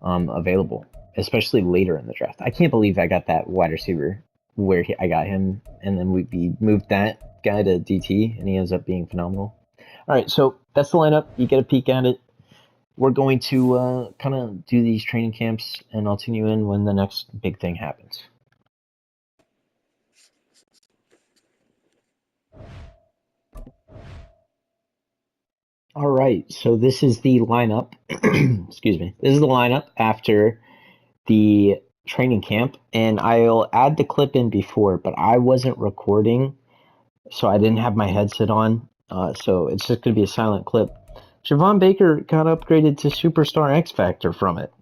A: available, especially later in the draft. I can't believe I got that wide receiver where I got him, and then we moved that guy to DT, and he ends up being phenomenal. All right, so that's the lineup. You get a peek at it. We're going to kind of do these training camps, and I'll tune you in when the next big thing happens. All right, so this is the lineup. Excuse me. This is the lineup after the training camp, and I'll add the clip in before, but I wasn't recording, so I didn't have my headset on, so it's just going to be a silent clip. Javon Baker got upgraded to Superstar X Factor from it.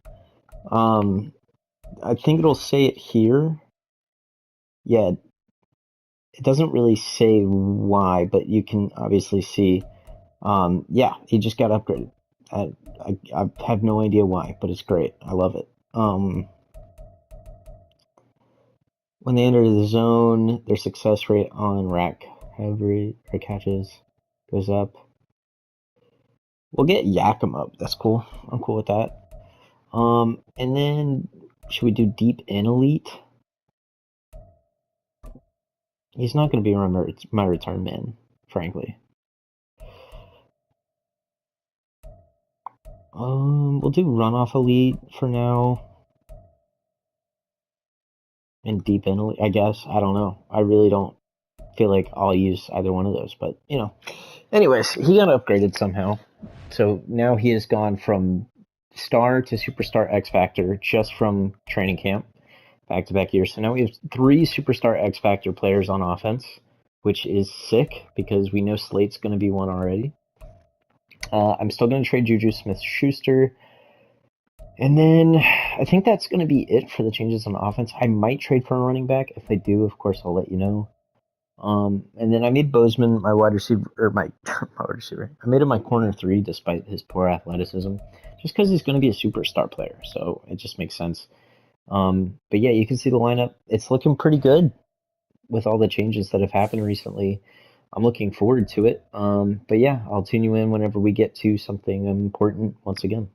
A: I think it'll say it here. Yeah, it doesn't really say why, but you can obviously see. Yeah, he just got upgraded. I have no idea why, but it's great. I love it. When they enter the zone, their success rate on rack catches goes up. We'll get Yakum up. That's cool. I'm cool with that. And then should we do deep and elite? He's not going to be my return man, frankly. We'll do runoff elite for now. And deep and elite, I guess. I don't know. I really don't feel like I'll use either one of those, but you know. Anyways, he got upgraded somehow. So now he has gone from star to superstar X Factor just from training camp, back-to-back years. So now we have 3 superstar X Factor players on offense, which is sick because we know Slate's going to be one already. I'm still going to trade Juju Smith-Schuster. And then I think that's going to be it for the changes on offense. I might trade for a running back. If I do, of course, I'll let you know. And then I made Bozeman my wide receiver, or my wide receiver. I made him my corner 3 despite his poor athleticism, just because he's going to be a superstar player. So it just makes sense. But yeah, you can see the lineup. It's looking pretty good with all the changes that have happened recently. I'm looking forward to it. But yeah, I'll tune you in whenever we get to something important once again.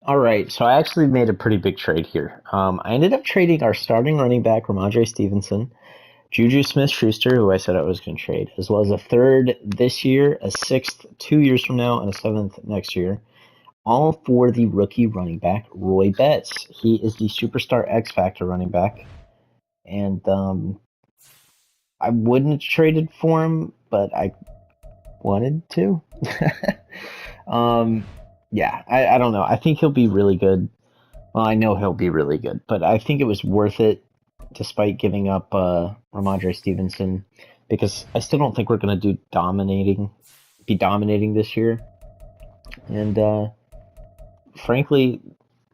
A: All right, so I actually made a pretty big trade here. I ended up trading our starting running back, Ramondre Stevenson, Juju Smith-Schuster, who I said I was going to trade, as well as a 3rd this year, a 6th 2 years from now, and a 7th next year, all for the rookie running back, Roy Betts. He is the Superstar X Factor running back, and I wouldn't have traded for him, but I wanted to. Yeah, I don't know. I think he'll be really good. Well, I know he'll be really good, but I think it was worth it despite giving up Ramondre Stevenson, because I still don't think we're going to be dominating this year. And frankly,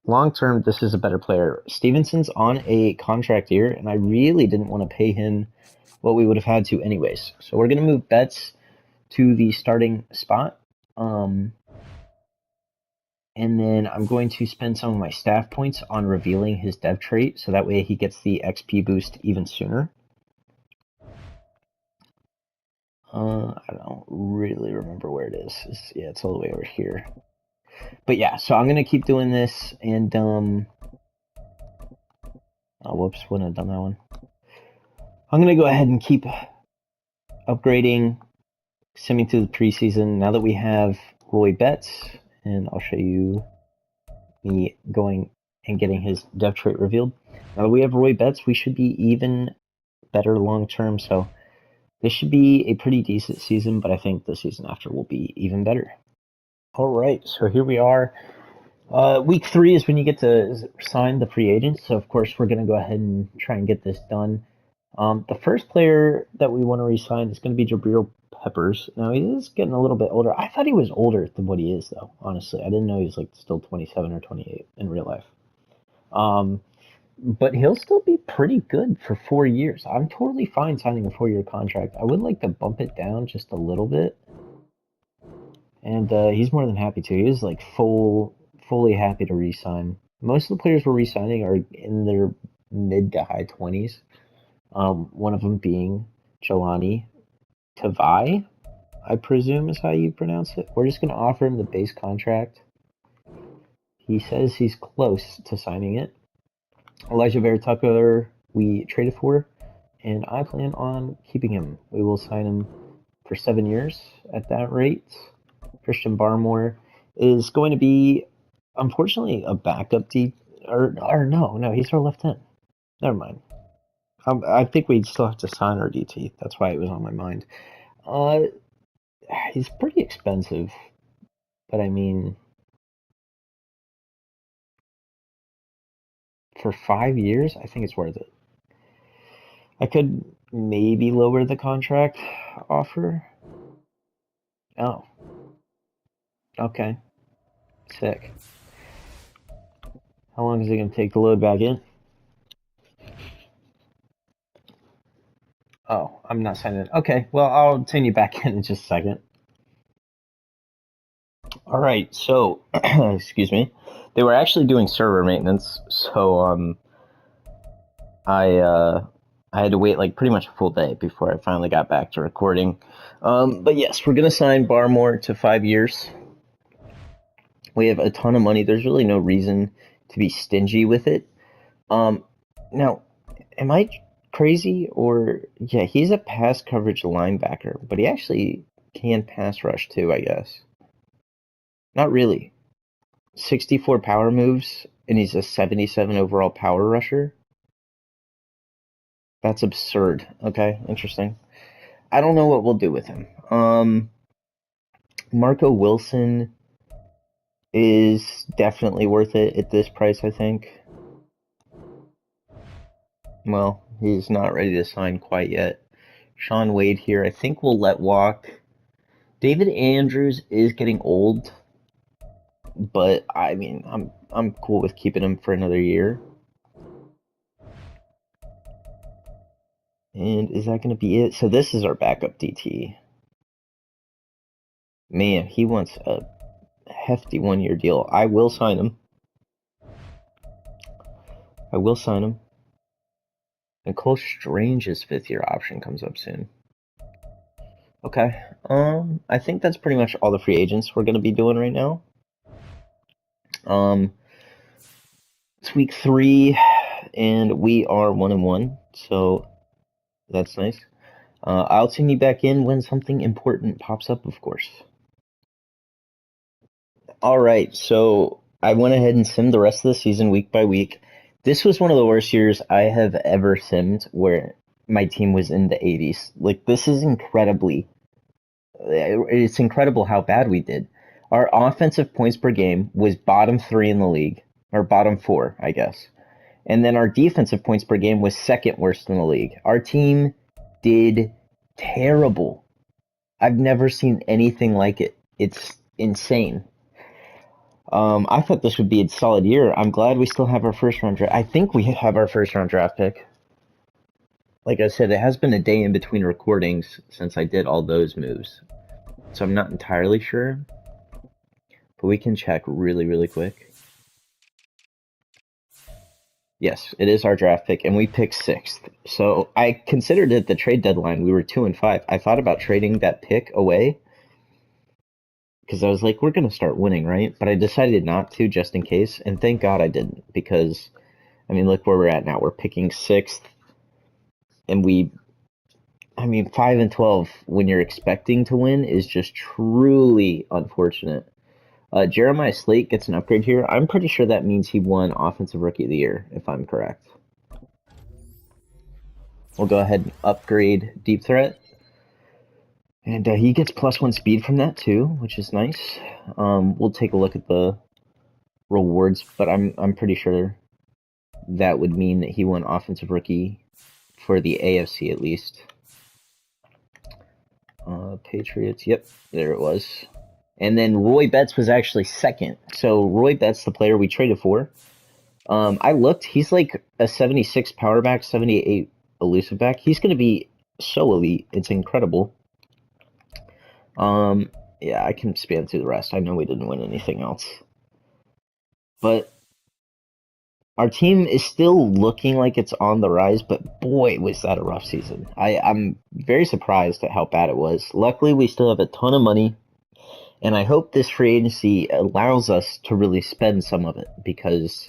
A: long term, this is a better player. Stevenson's on a contract year, and I really didn't want to pay him what we would have had to anyways. So we're going to move Betts to the starting spot. And then I'm going to spend some of my staff points on revealing his dev trait, so that way he gets the XP boost even sooner. I don't really remember where it is. Yeah, it's all the way over here. But yeah, so I'm gonna keep doing this, and oh, whoops, wouldn't have done that one. I'm gonna go ahead and keep upgrading, sending to the preseason. Now that we have Roy Betts, and I'll show you me going and getting his dev trait revealed. Now that we have Roy Betts, we should be even better long term. So this should be a pretty decent season, but I think the season after will be even better. All right, so here we are. Week 3 is when you get to sign the free agents. So of course we're going to go ahead and try and get this done. The first player that we want to re-sign is going to be Jabril Peppers. Now he is getting a little bit older. I thought he was older than what he is, though. Honestly, I didn't know he was like still 27 or 28 in real life. But he'll still be pretty good for 4 years. I'm totally fine signing a 4-year contract. I would like to bump it down just a little bit, and he's more than happy to. He was like fully happy to re-sign. Most of the players we're re-signing are in their mid to high 20s. One of them being Jelani Tavai, I presume is how you pronounce it. We're just going to offer him the base contract. He says he's close to signing it. Elijah Vera Tucker we traded for, and I plan on keeping him. We will sign him for 7 years at that rate. Christian Barmore is going to be, unfortunately, a backup D. Or no, he's our left end. Never mind. I think we'd still have to sign our DT. That's why it was on my mind. Uh, he's pretty expensive, but I mean, for 5 years, I think it's worth it. I could maybe lower the contract offer. Oh, okay. Sick. How long is it going to take to load back in? Oh, I'm not signing it. Okay, well, I'll send you back in just a second. All right, so, excuse me. They were actually doing server maintenance, so I had to wait like pretty much a full day before I finally got back to recording. But yes, we're gonna sign Barmore to 5 years. We have a ton of money. There's really no reason to be stingy with it. Now, am I crazy or yeah? He's a pass coverage linebacker, but he actually can pass rush too, I guess. Not really. 64 power moves, and he's a 77 overall power rusher. That's absurd. Okay, interesting. I don't know what we'll do with him. Marco Wilson is definitely worth it at this price, I think. Well, he's not ready to sign quite yet. Sean Wade here, I think we'll let walk. David Andrews is getting old, but I mean, I'm cool with keeping him for another year. And is that going to be it? So this is our backup DT. Man, he wants a hefty 1-year deal. I will sign him. And Cole Strange's 5th-year option comes up soon. Okay. I think that's pretty much all the free agents we're going to be doing right now. It's week 3, and we are 1-1, so that's nice. I'll tune you back in when something important pops up, of course. All right, so I went ahead and simmed the rest of the season week by week. This was one of the worst years I have ever simmed where my team was in the 80s. Like, this is it's incredible how bad we did. Our offensive points per game was bottom 3 in the league, or bottom 4, I guess. And then our defensive points per game was second worst in the league. Our team did terrible. I've never seen anything like it. It's insane. I thought this would be a solid year. I'm glad we still have our first round draft. I think we have our first round draft pick. Like I said, it has been a day in between recordings since I did all those moves. So I'm not entirely sure. But we can check really, really quick. Yes, it is our draft pick, and we picked 6th. So I considered it the trade deadline. We were 2-5. I thought about trading that pick away because I was like, we're going to start winning, right? But I decided not to just in case, and thank God I didn't because, I mean, look where we're at now. We're picking 6th, and 5-12 when you're expecting to win is just truly unfortunate. Jeremiah Slate gets an upgrade here. I'm pretty sure that means he won Offensive Rookie of the Year, if I'm correct. We'll go ahead and upgrade Deep Threat. And he gets +1 speed from that too, which is nice. We'll take a look at the rewards, but I'm pretty sure that would mean that he won Offensive Rookie for the AFC at least. Patriots, yep, there it was. And then Roy Betts was actually second. So Roy Betts, the player we traded for. I looked, he's like a 76 power back, 78 elusive back. He's going to be so elite. It's incredible. Yeah, I can span through the rest. I know we didn't win anything else. But our team is still looking like it's on the rise, but boy, was that a rough season. I'm very surprised at how bad it was. Luckily, we still have a ton of money, and I hope this free agency allows us to really spend some of it because,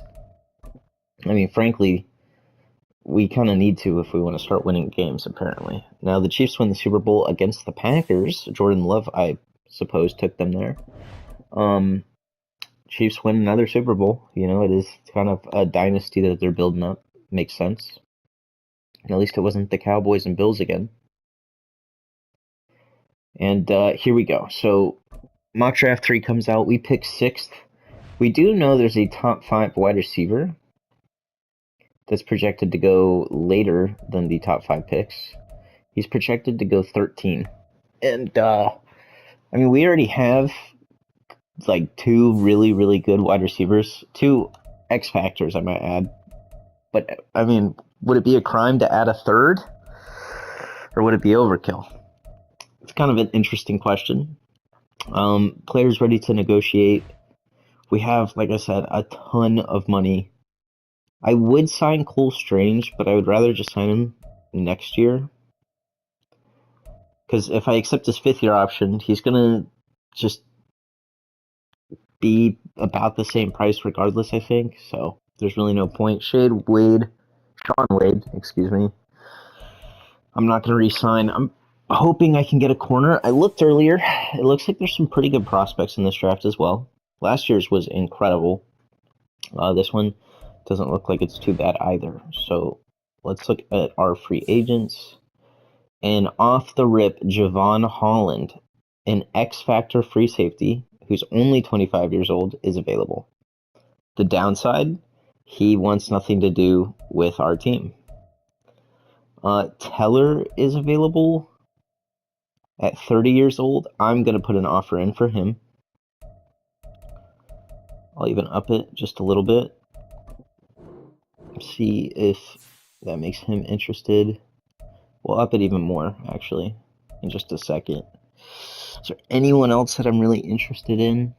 A: I mean, frankly, we kind of need to if we want to start winning games, apparently. Now, the Chiefs win the Super Bowl against the Packers. Jordan Love, I suppose, took them there. Chiefs win another Super Bowl. You know, it is kind of a dynasty that they're building up. Makes sense. At least it wasn't the Cowboys and Bills again. And here we go. So, mock draft 3 comes out. We pick 6th. We do know there's a top 5 wide receiver that's projected to go later than the top 5 picks. He's projected to go 13. And, I mean, we already have like 2 really, really good wide receivers. 2 X factors, I might add. But, I mean, would it be a crime to add a third? Or would it be overkill? It's kind of an interesting question. Players ready to negotiate. We have, like I said, a ton of money. I would sign Cole Strange, but I would rather just sign him next year. Because if I accept his 5th-year option, he's going to just be about the same price regardless, I think. So there's really no point. Shaun Wade, excuse me. I'm not going to re-sign. I'm hoping I can get a corner. I looked earlier. It looks like there's some pretty good prospects in this draft as well. Last year's was incredible. This one doesn't look like it's too bad either. So let's look at our free agents. And off the rip, Javon Holland, an X-Factor free safety who's only 25 years old, is available. The downside, he wants nothing to do with our team. Teller is available at 30 years old. I'm going to put an offer in for him. I'll even up it just a little bit. See if that makes him interested. We'll up it even more, actually, in just a second. Is there anyone else that I'm really interested in?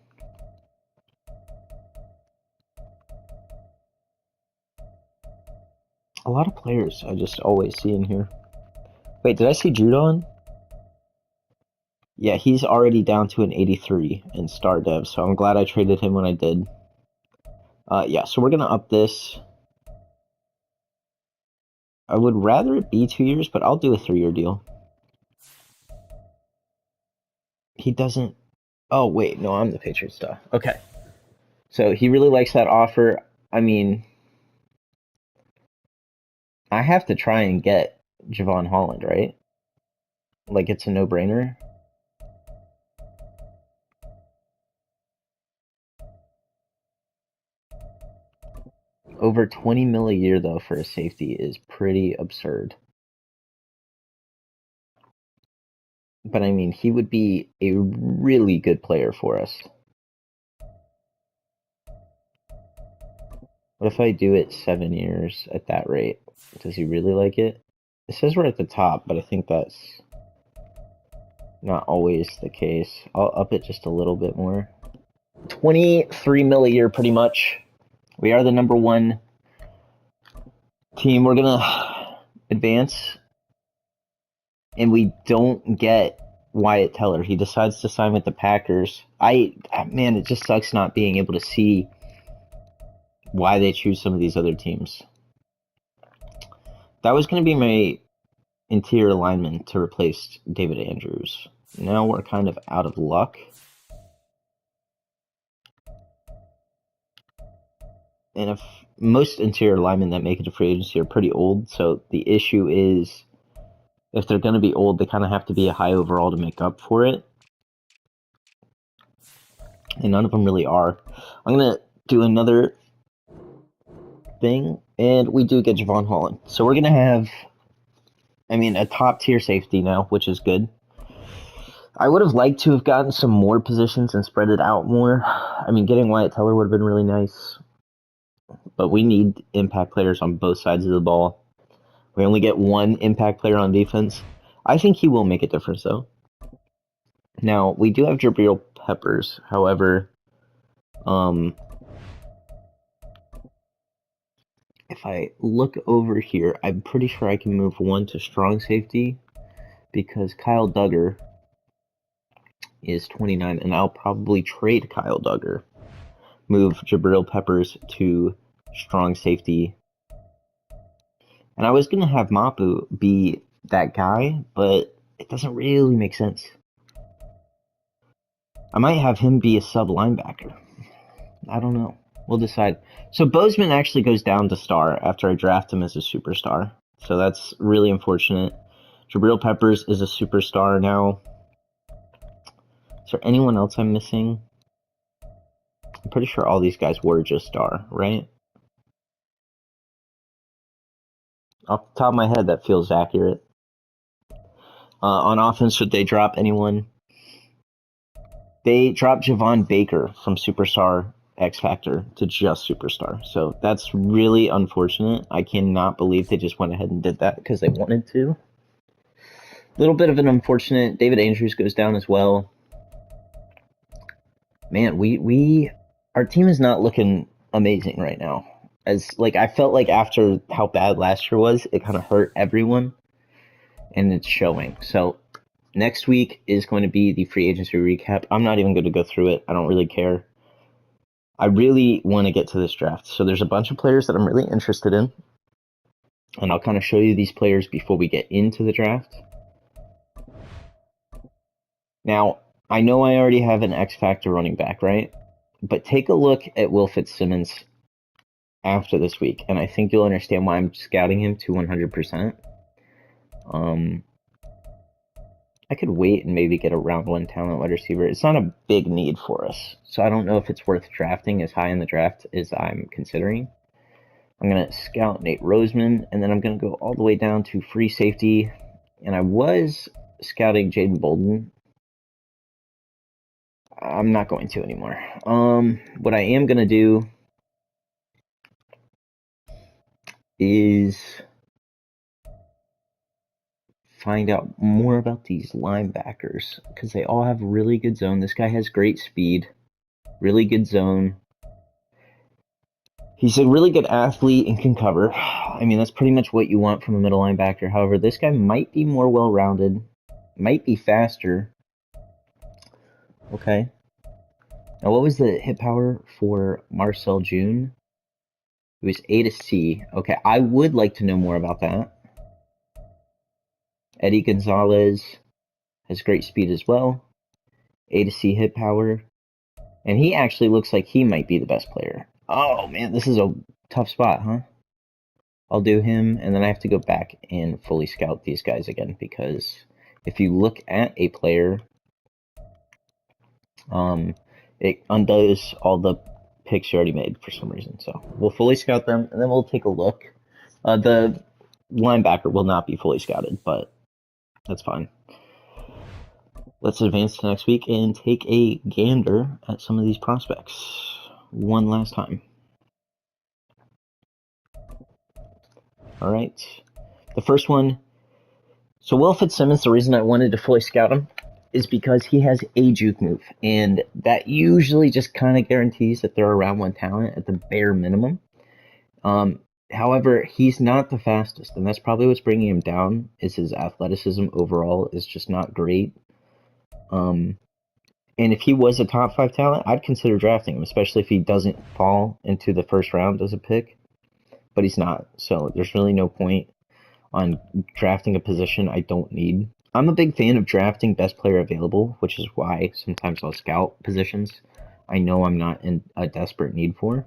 A: A lot of players I just always see in here. Wait, did I see Judon? Yeah, he's already down to an 83 in Star Dev, so I'm glad I traded him when I did. Yeah, so we're going to up this. I would rather it be 2 years, but I'll do a 3-year deal. He doesn't... Oh, wait, no, I'm the Patriots stuff. Okay. So he really likes that offer. I mean, I have to try and get Javon Holland, right? Like, it's a no-brainer. Over 20 mil a year, though, for a safety is pretty absurd. But, I mean, he would be a really good player for us. What if I do it 7 years at that rate? Does he really like it? It says we're at the top, but I think that's not always the case. I'll up it just a little bit more. 23 mil a year, pretty much. We are the number 1 team. We're going to advance. And we don't get Wyatt Teller. He decides to sign with the Packers. Man, it just sucks not being able to see why they choose some of these other teams. That was going to be my interior lineman to replace David Andrews. Now we're kind of out of luck. And if most interior linemen that make it to free agency are pretty old, so the issue is if they're going to be old, they kind of have to be a high overall to make up for it. And none of them really are. I'm going to do another thing, and we do get Javon Holland. So we're going to have, I mean, a top-tier safety now, which is good. I would have liked to have gotten some more positions and spread it out more. I mean, getting Wyatt Teller would have been really nice. But we need impact players on both sides of the ball. We only get 1 impact player on defense. I think he will make a difference, though. Now, we do have Jabril Peppers. However, if I look over here, I'm pretty sure I can move one to strong safety because Kyle Duggar is 29, and I'll probably trade Kyle Duggar. Move Jabril Peppers to strong safety. And I was going to have Mapu be that guy, but it doesn't really make sense. I might have him be a sub linebacker. I don't know. We'll decide. So Bozeman actually goes down to star after I draft him as a superstar. So that's really unfortunate. Jabril Peppers is a superstar now. Is there anyone else I'm missing? I'm pretty sure all these guys were just star, right? Off the top of my head, that feels accurate. On offense, should they drop anyone? They dropped Javon Baker from Superstar X Factor to just Superstar. So that's really unfortunate. I cannot believe they just went ahead and did that because they wanted to. A little bit of an unfortunate. David Andrews goes down as well. Man, our team is not looking amazing right now. I felt like after how bad last year was, it kind of hurt everyone, and it's showing. So next week is going to be the free agency recap. I'm not even going to go through it. I don't really care. I really want to get to this draft. So there's a bunch of players that I'm really interested in, and I'll kind of show you these players before we get into the draft. Now, I know I already have an X Factor running back, right? But take a look at Will Fitzsimmons after this week, and I think you'll understand why I'm scouting him to 100%. I could wait and maybe get a round one talent wide receiver. It's not a big need for us, so I don't know if it's worth drafting as high in the draft as I'm considering. I'm going to scout Nate Roseman, and then I'm going to go all the way down to free safety, and I was scouting Jaden Bolden. I'm not going to anymore. What I am going to do is find out more about these linebackers because they all have really good zone. This guy has great speed, really good zone. He's a really good athlete and can cover. I mean, that's pretty much what you want from a middle linebacker. However, this guy might be more well-rounded, might be faster. Okay. Now, what was the hit power for Marcel June? It was A to C. Okay, I would like to know more about that. Eddie Gonzalez has great speed as well. A to C hit power. And he actually looks like he might be the best player. Oh, man, this is a tough spot, huh? I'll do him, and then I have to go back and fully scout these guys again, because if you look at a player, it undoes all the picks you already made for some reason. So we'll fully scout them, and then we'll take a look. The linebacker will not be fully scouted, but that's fine. Let's advance to next week and take a gander at some of these prospects one last time. All right. The first one. So Will Fitzsimmons, the reason I wanted to fully scout him is because he has a juke move, and that usually just kind of guarantees that they're around one talent at the bare minimum. However, he's not the fastest, and that's probably what's bringing him down, is his athleticism overall is just not great. And if he was a top 5 talent, I'd consider drafting him, especially if he doesn't fall into the first round as a pick. But he's not, so there's really no point on drafting a position I don't need. I'm a big fan of drafting best player available, which is why sometimes I'll scout positions I know I'm not in a desperate need for.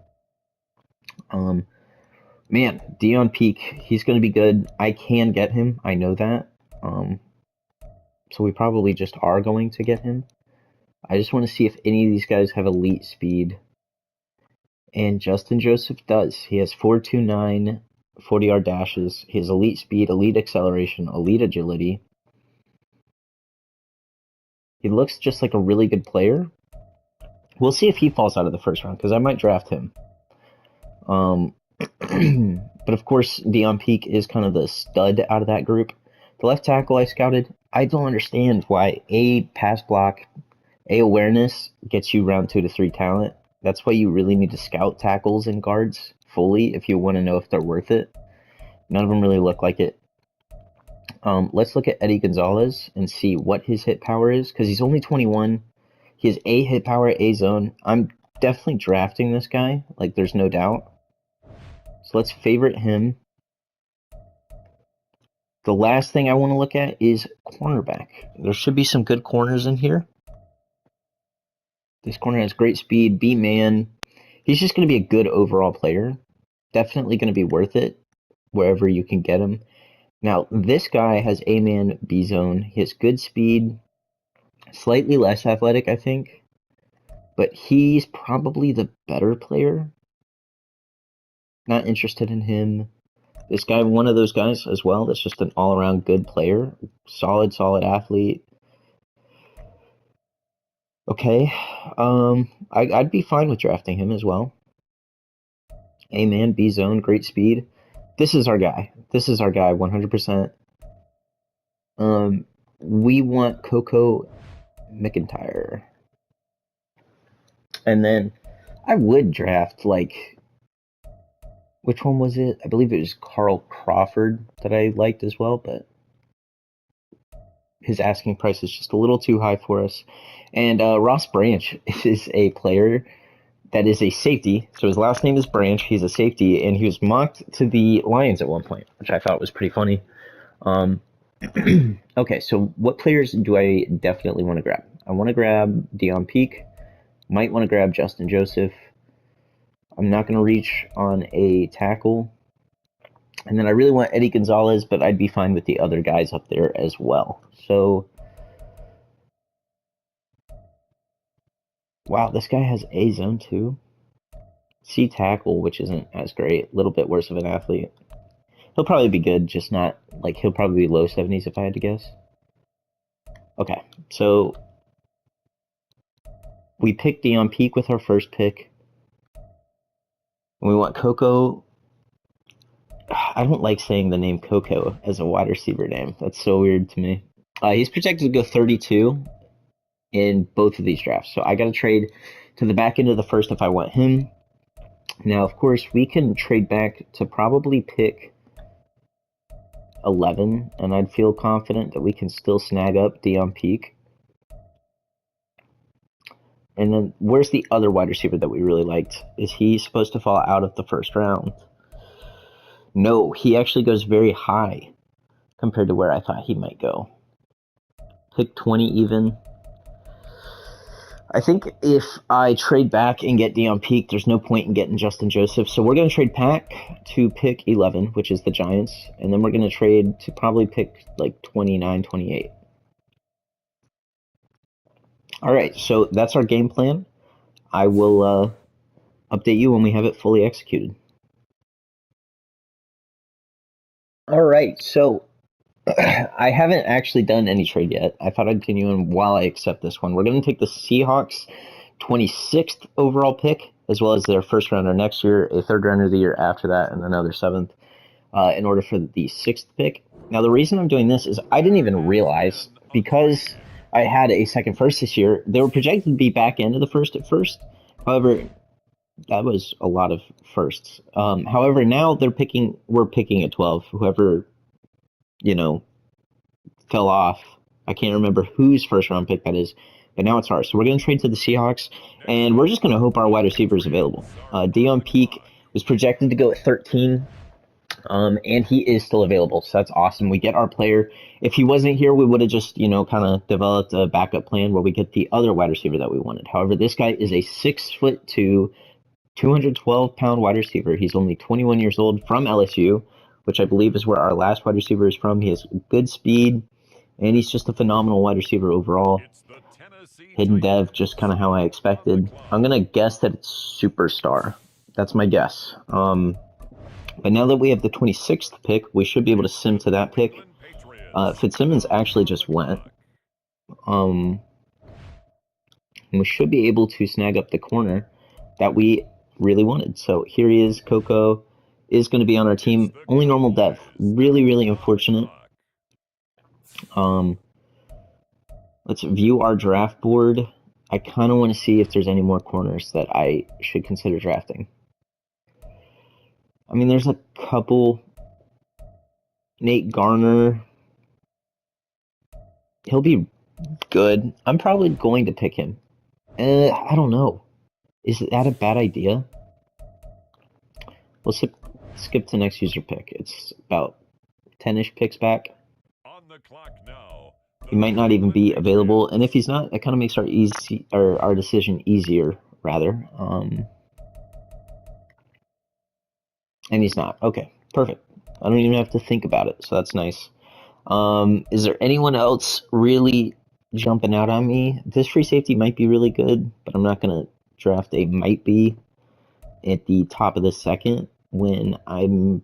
A: Man, Dion Peak, he's going to be good. I can get him. I know that. So we probably just are going to get him. I just want to see if any of these guys have elite speed. And Justin Joseph does. He has 4.29 40-yard dashes. He has elite speed, elite acceleration, elite agility. He looks just like a really good player. We'll see if he falls out of the first round, because I might draft him. But of course, Dion Peak is kind of the stud out of that group. The left tackle I scouted, I don't understand why A, pass block, A, awareness gets you round 2 to 3 talent. That's why you really need to scout tackles and guards fully if you want to know if they're worth it. None of them really look like it. Let's look at Eddie Gonzalez and see what his hit power is, because he's only 21. He has A hit power, A zone. I'm definitely drafting this guy, like there's no doubt. So let's favorite him. The last thing I want to look at is cornerback. There should be some good corners in here. This corner has great speed, B-man. He's just going to be a good overall player. Definitely going to be worth it wherever you can get him. Now, this guy has A-man, B-zone. He has good speed, slightly less athletic, I think. But he's probably the better player. Not interested in him. This guy, one of those guys as well, that's just an all-around good player. Solid athlete. Okay, I'd be fine with drafting him as well. A-man, B-zone, great speed. This is our guy. 100%. We want Coco McIntyre. And then I would draft, like, which one was it? I believe it was Carl Crawford that I liked as well, but his asking price is just a little too high for us. And Ross Branch is a player that is a safety. So his last name is Branch. He's a safety, and he was mocked to the Lions at one point, which I thought was pretty funny. Okay, so what players do I definitely want to grab? I want to grab Deion Peak. Might want to grab Justin Joseph. I'm not going to reach on a tackle. And then I really want Eddie Gonzalez, but I'd be fine with the other guys up there as well. So, wow, this guy has A zone too. C tackle, which isn't as great. A little bit worse of an athlete. He'll probably be good, just not, like, he'll probably be low 70s if I had to guess. Okay, so we picked Deion Peak with our first pick. We want Coco. I don't like saying the name Coco as a wide receiver name. That's so weird to me. He's projected to go 32 in both of these drafts. So I got to trade to the back end of the first if I want him. Now, of course, we can trade back to probably pick 11, and I'd feel confident that we can still snag up Deion Peak. And then where's the other wide receiver that we really liked? Is he supposed to fall out of the first round? No, he actually goes very high compared to where I thought he might go. Pick 20 even. I think if I trade back and get Deion Peak, there's no point in getting Justin Joseph. So we're going to trade back to pick 11, which is the Giants. And then we're going to trade to probably pick like 29, 28. All right, so that's our game plan. I will update you when we have it fully executed. All right, so I haven't actually done any trade yet. I thought I'd continue on while I accept this one. We're going to take the Seahawks 26th overall pick, as well as their first rounder next year, a third rounder the year after that, and another 7th in order for the 6th pick. Now, the reason I'm doing this is I didn't even realize, because I had a second first this year, they were projected to be back into the first at first. However, that was a lot of firsts. However, now we're picking at 12. Whoever, fell off. I can't remember whose first round pick that is, but now it's ours. So we're going to trade to the Seahawks, and we're just going to hope our wide receiver is available. Deion Peak was projected to go at 13, and he is still available, so that's awesome. We get our player. If he wasn't here, we would have just, kind of developed a backup plan where we get the other wide receiver that we wanted. However, this guy is a 6'2", 212-pound wide receiver. He's only 21 years old, from LSU, which I believe is where our last wide receiver is from. He has good speed, and he's just a phenomenal wide receiver overall. Hidden dev, just kind of how I expected. I'm going to guess that it's superstar. That's my guess. But now that we have the 26th pick, we should be able to sim to that pick. Fitzsimmons actually just went. And we should be able to snag up the corner that we really wanted. So here he is. Coco is going to be on our team. Only normal dev. Really, really unfortunate. Let's view our draft board. I kind of want to see if there's any more corners that I should consider drafting. I mean, there's a couple. Nate Garner. He'll be good. I'm probably going to pick him. I don't know. Is that a bad idea? We'll skip to next user pick. It's about 10-ish picks back.
B: On the clock now.
A: He might not even be available, and if he's not, that kind of makes our decision easier, rather. And he's not. Okay, perfect. I don't even have to think about it, so that's nice. Is there anyone else really jumping out on me? This free safety might be really good, but I'm not going to draft a might be at the top of the second when I'm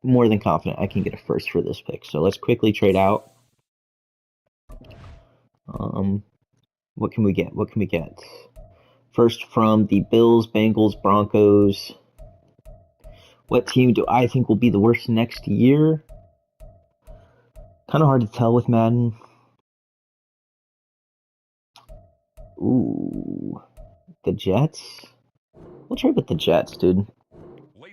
A: more than confident I can get a first for this pick. So let's quickly trade out. What can we get? What can we get? First from the Bills, Bengals, Broncos. What team do I think will be the worst next year? Kind of hard to tell with Madden. Ooh, the Jets? We'll trade with the Jets, dude.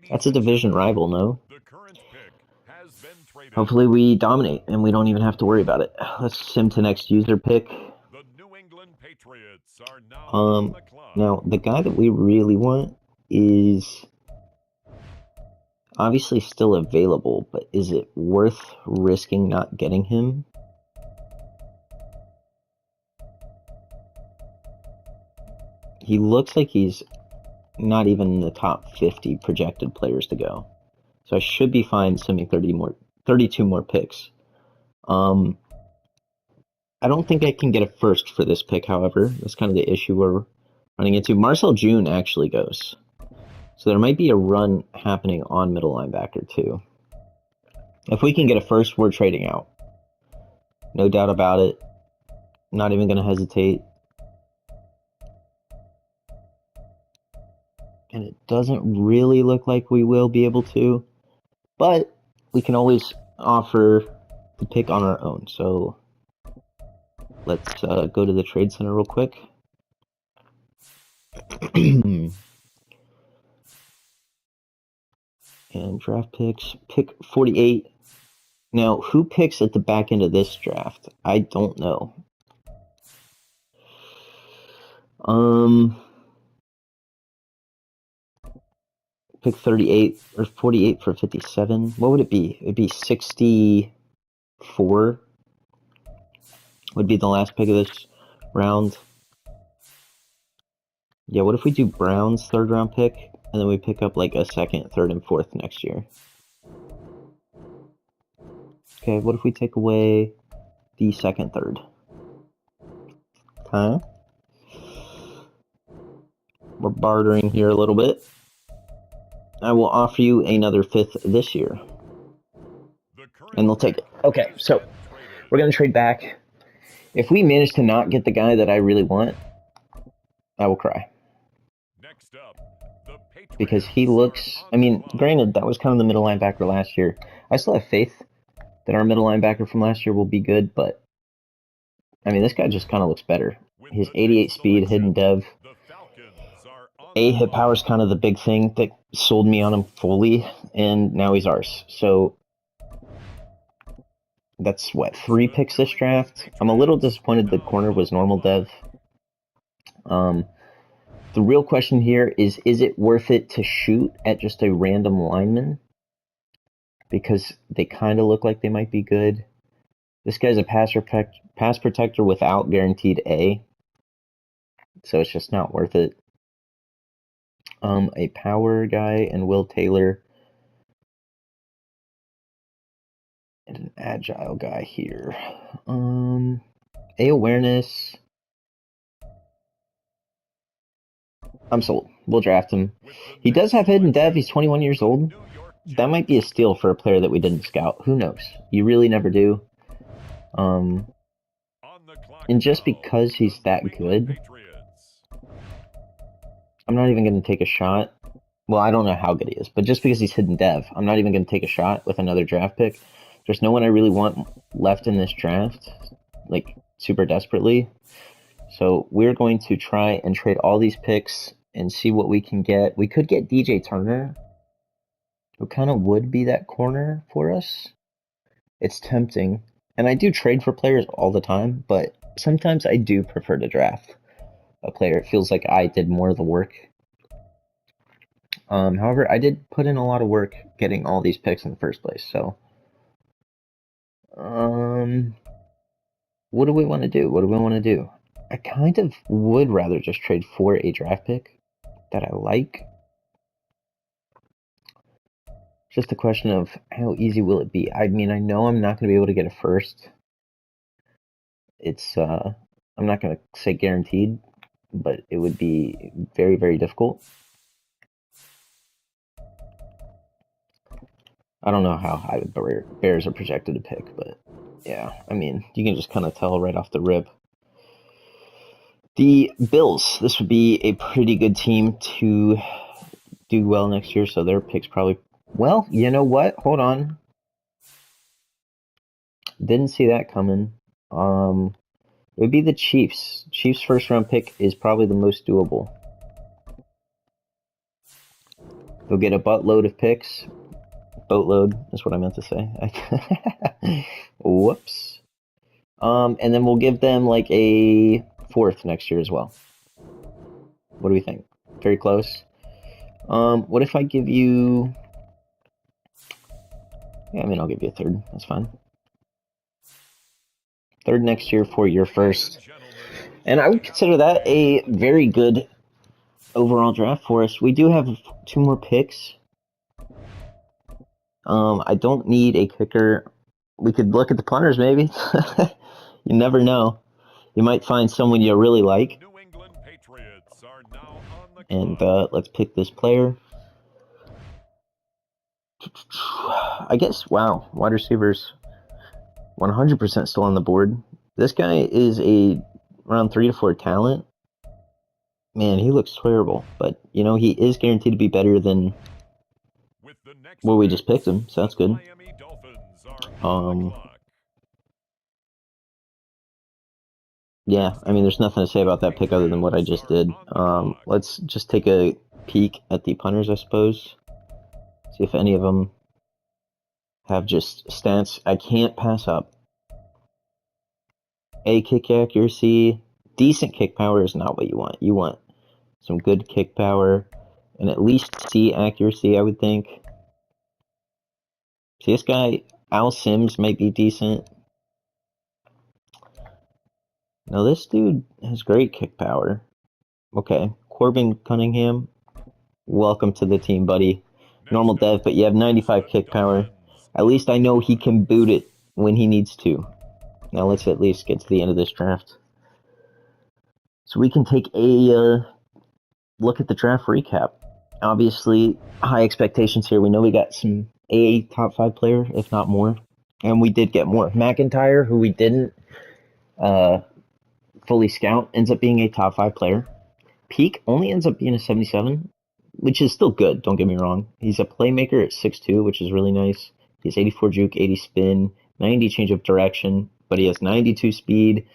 A: That's a division rival, no?
B: The current pick has been traded.
A: Hopefully we dominate and we don't even have to worry about it. Let's sim to next user pick.
B: The New England Patriots are now
A: on the clock. Now, the guy that we really want is obviously still available, but is it worth risking not getting him? He looks like he's not even in the top 50 projected players to go. So I should be fine simming 32 more picks. I don't think I can get a first for this pick, however. That's kind of the issue we're running into. Marcel June actually goes. So there might be a run happening on middle linebacker too. If we can get a first, we're trading out. No doubt about it. Not even going to hesitate. And it doesn't really look like we will be able to. But we can always offer the pick on our own. So let's go to the trade center real quick. And draft picks. Pick 48. Now, who picks at the back end of this draft? I don't know. Pick 38 or 48 for 57. What would it be? It'd be 64. Would be the last pick of this round. Yeah, what if we do Brown's third round pick and then we pick up like a second, third, and fourth next year? Okay, what if we take away the second, third? Huh? We're bartering here a little bit. I will offer you another fifth this year. And they'll take it. Okay, so we're going to trade back. If we manage to not get the guy that I really want, I will cry.
B: Next up,
A: because he looks, I mean, granted, that was kind of the middle linebacker last year. I still have faith that our middle linebacker from last year will be good, but, I mean, this guy just kind of looks better. He has 88 speed, hidden dev. Hit power is kind of the big thing that sold me on him fully, and now he's ours. So that's, what, 3 picks this draft? I'm a little disappointed the corner was normal dev. The real question here is it worth it to shoot at just a random lineman? Because they kind of look like they might be good. This guy's a pass protector without guaranteed A. So it's just not worth it. A power guy and Will Taylor. And an agile guy here. A awareness. I'm sold. We'll draft him. He does have hidden dev. He's 21 years old. That might be a steal for a player that we didn't scout. Who knows? You really never do. And just because he's that good, I'm not even going to take a shot. Well, I don't know how good he is, but just because he's hidden dev, I'm not even going to take a shot with another draft pick. There's no one I really want left in this draft, like super desperately. So we're going to try and trade all these picks and see what we can get. We could get DJ Turner. who kind of would be that corner for us. It's tempting. And I do trade for players all the time, but sometimes I do prefer to draft a player. It feels like I did more of the work. However, I did put in a lot of work getting all these picks in the first place, so what do we want to do? What do we want to do? I kind of would rather just trade for a draft pick that I like. Just a question of how easy will it be? I mean, I know I'm not going to be able to get a first. It's I'm not going to say guaranteed, but it would be very, very difficult. I don't know how high the Bears are projected to pick, but yeah, I mean, you can just kind of tell right off the rip. The Bills, this would be a pretty good team to do well next year, so their pick's probably... Well, you know what? Hold on. Didn't see that coming. It would be the Chiefs. Chiefs' first-round pick is probably the most doable. They'll get a buttload of picks. Boatload is what I meant to say. Whoops. And then we'll give them like a fourth next year as well. What do we think? Very close. What if I give you... Yeah, I mean, I'll give you a third. That's fine. Third next year for your first. And I would consider that a very good overall draft for us. We do have 2 more picks. I don't need a kicker. We could look at the punters, maybe. You never know. You might find someone you really like.
B: New England Patriots are now on the
A: And
B: clock.
A: let's pick this player. I guess, wow, wide receivers 100% still on the board. This guy is a around 3 to 4 talent. Man, he looks terrible, but you know, he is guaranteed to be better than what we just picked him, so that's good. Yeah, I mean, there's nothing to say about that pick other than what I just did. Let's just take a peek at the punters, I suppose. See if any of them have just stats I can't pass up. A, kick accuracy. Decent kick power is not what you want. You want some good kick power and at least C, accuracy, I would think. See, this guy, Al Sims, might be decent. Now, this dude has great kick power. Okay, Corbin Cunningham, welcome to the team, buddy. Normal dev, but you have 95 kick power. At least I know he can boot it when he needs to. Now let's at least get to the end of this draft. So we can take a look at the draft recap. Obviously, high expectations here. We know we got some A top 5 player, if not more. And we did get more. McIntyre, who we didn't fully scout, ends up being a top 5 player. Peak only ends up being a 77, which is still good, don't get me wrong. He's a playmaker at 6'2", which is really nice. He has 84 juke, 80 spin, 90 change of direction, but he has 92 speed.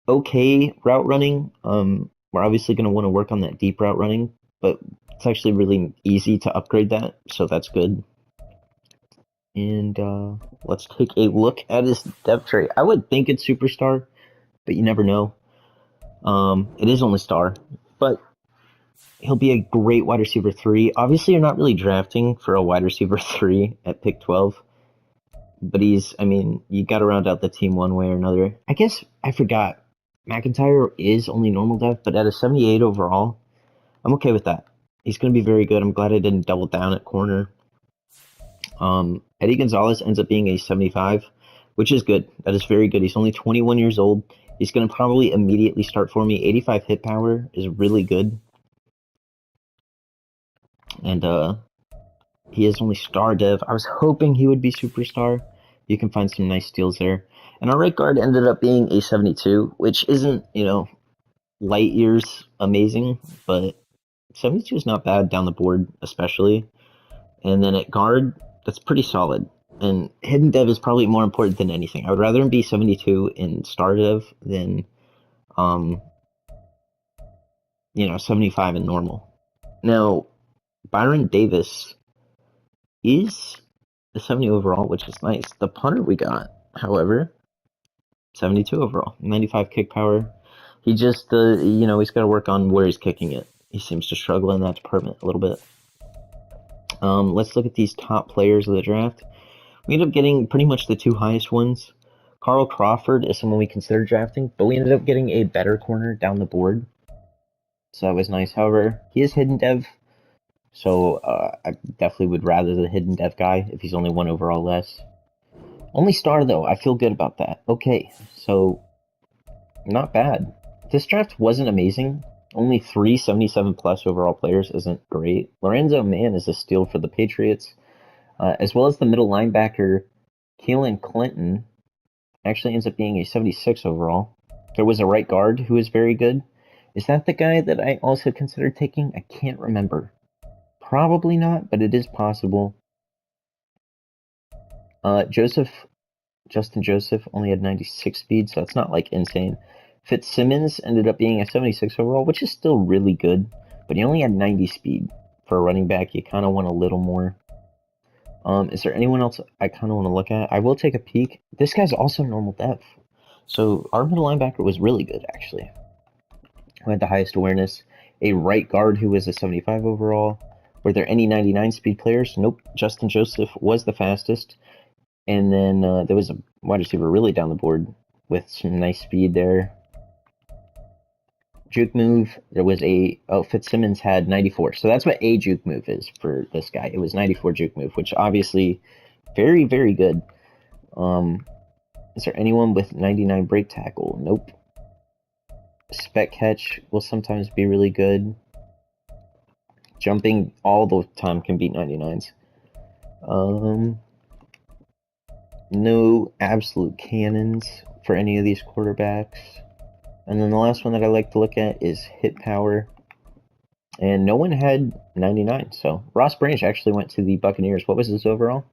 A: Okay route running. We're obviously going to want to work on that deep route running, but it's actually really easy to upgrade that, so that's good. And let's take a look at his depth chart. I would think it's superstar, but you never know. It is only star, but he'll be a great wide receiver 3. Obviously, you're not really drafting for a wide receiver 3 at pick 12, but he's, I mean, you got to round out the team one way or another. I guess I forgot. McIntyre is only normal depth, but at a 78 overall, I'm okay with that. He's going to be very good. I'm glad I didn't double down at corner. Eddie Gonzalez ends up being a 75, which is good. That is very good. He's only 21 years old. He's going to probably immediately start for me. 85 hit power is really good. And he is only star dev. I was hoping he would be superstar. You can find some nice steals there. And our right guard ended up being a 72, which isn't, you know, light years amazing, but 72 is not bad down the board, especially. And then at guard, that's pretty solid. And hidden dev is probably more important than anything. I would rather him be 72 in star dev than, 75 in normal. Now, Byron Davis is the 70 overall, which is nice. The punter we got, however, 72 overall, 95 kick power. He just, he's got to work on where he's kicking it. He seems to struggle in that department a little bit. Let's look at these top players of the draft. We ended up getting pretty much the two highest ones. Carl Crawford is someone we considered drafting, but we ended up getting a better corner down the board. So that was nice. However, he is hidden dev, so I definitely would rather the hidden dev guy if he's only one overall less. Only star, though. I feel good about that. Okay, so not bad. This draft wasn't amazing. Only 3 77-plus overall players isn't great. Lorenzo Mann is a steal for the Patriots, as well as the middle linebacker, Keelan Clinton, actually ends up being a 76 overall. There was a right guard who was very good. Is that the guy that I also considered taking? I can't remember. Probably not, but it is possible. Justin Joseph only had 96 speed, so that's not like insane. Fitzsimmons ended up being a 76 overall, which is still really good, but he only had 90 speed. For a running back, you kind of want a little more. Is there anyone else I kind of want to look at? I will take a peek. This guy's also normal dev. So our middle linebacker was really good, actually. Who had the highest awareness. A right guard who was a 75 overall. Were there any 99 speed players? Nope. Justin Joseph was the fastest. And then there was a wide receiver really down the board with some nice speed there. Juke move, there was Fitzsimmons had 94. So that's what a juke move is for this guy. It was 94 juke move, which obviously very, very good. Is there anyone with 99 break tackle? Nope. Spec catch will sometimes be really good. Jumping all the time can beat 99s. No absolute cannons for any of these quarterbacks. And then the last one that I like to look at is hit power. And no one had 99. So Ross Branch actually went to the Buccaneers. What was his overall?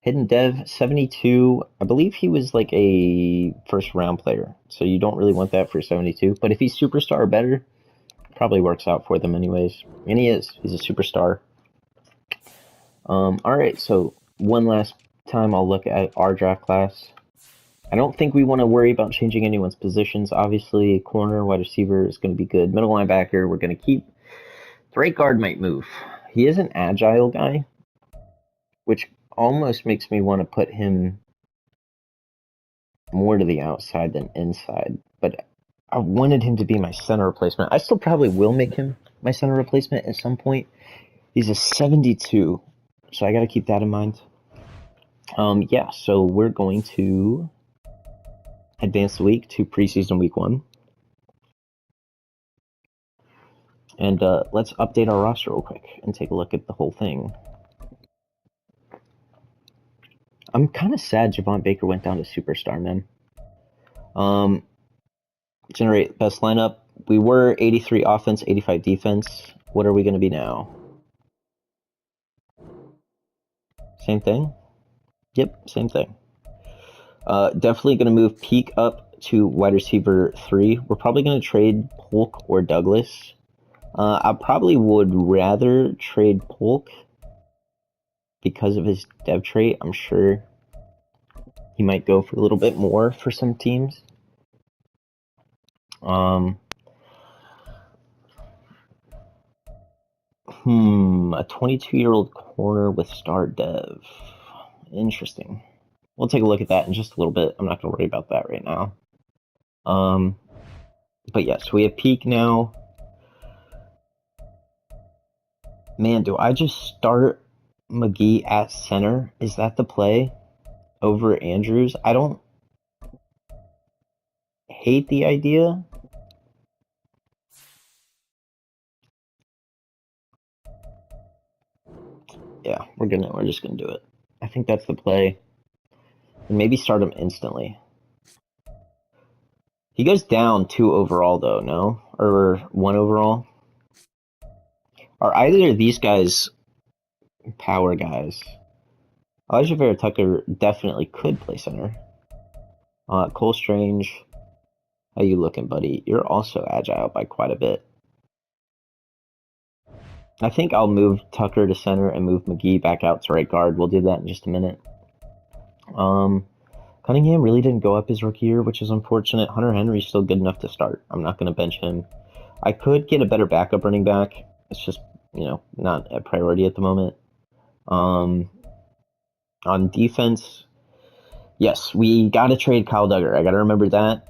A: Hidden dev, 72. I believe he was like a first round player. So you don't really want that for 72. But if he's superstar or better, probably works out for them anyways. And he is. He's a superstar. Alright, so one last time I'll look at our draft class. I don't think we want to worry about changing anyone's positions. Obviously, corner, wide receiver is going to be good. Middle linebacker, we're going to keep. The right guard might move. He is an agile guy, which almost makes me want to put him more to the outside than inside. But I wanted him to be my center replacement. I still probably will make him my center replacement at some point. He's a 72, so I got to keep that in mind. Yeah, so we're going to advance the week to preseason week 1. And let's update our roster real quick and take a look at the whole thing. I'm kind of sad Javon Baker went down to superstar, man. Generate best lineup. We were 83 offense, 85 defense. What are we going to be now? Same thing? Yep, same thing. Definitely going to move Peak up to wide receiver 3. We're probably going to trade Polk or Douglas. I probably would rather trade Polk because of his dev trait. I'm sure he might go for a little bit more for some teams. A 22-year-old corner with star dev. Interesting. We'll take a look at that in just a little bit. I'm not going to worry about that right now. But yes, we have Peak now. Man, do I just start McGee at center? Is that the play over Andrews? I don't hate the idea. Yeah, we're just gonna do it. I think that's the play. And maybe start him instantly. He goes down 2 overall though, no? Or 1 overall? Are either of these guys power guys? Elijah Vera Tucker definitely could play center. Cole Strange, how you looking, buddy? You're also agile by quite a bit. I think I'll move Tucker to center and move McGee back out to right guard. We'll do that in just a minute. Cunningham really didn't go up his rookie year, which is unfortunate. Hunter Henry's still good enough to start. I'm not going to bench him. I could get a better backup running back. It's just, not a priority at the moment. On defense, yes, we got to trade Kyle Duggar. I got to remember that.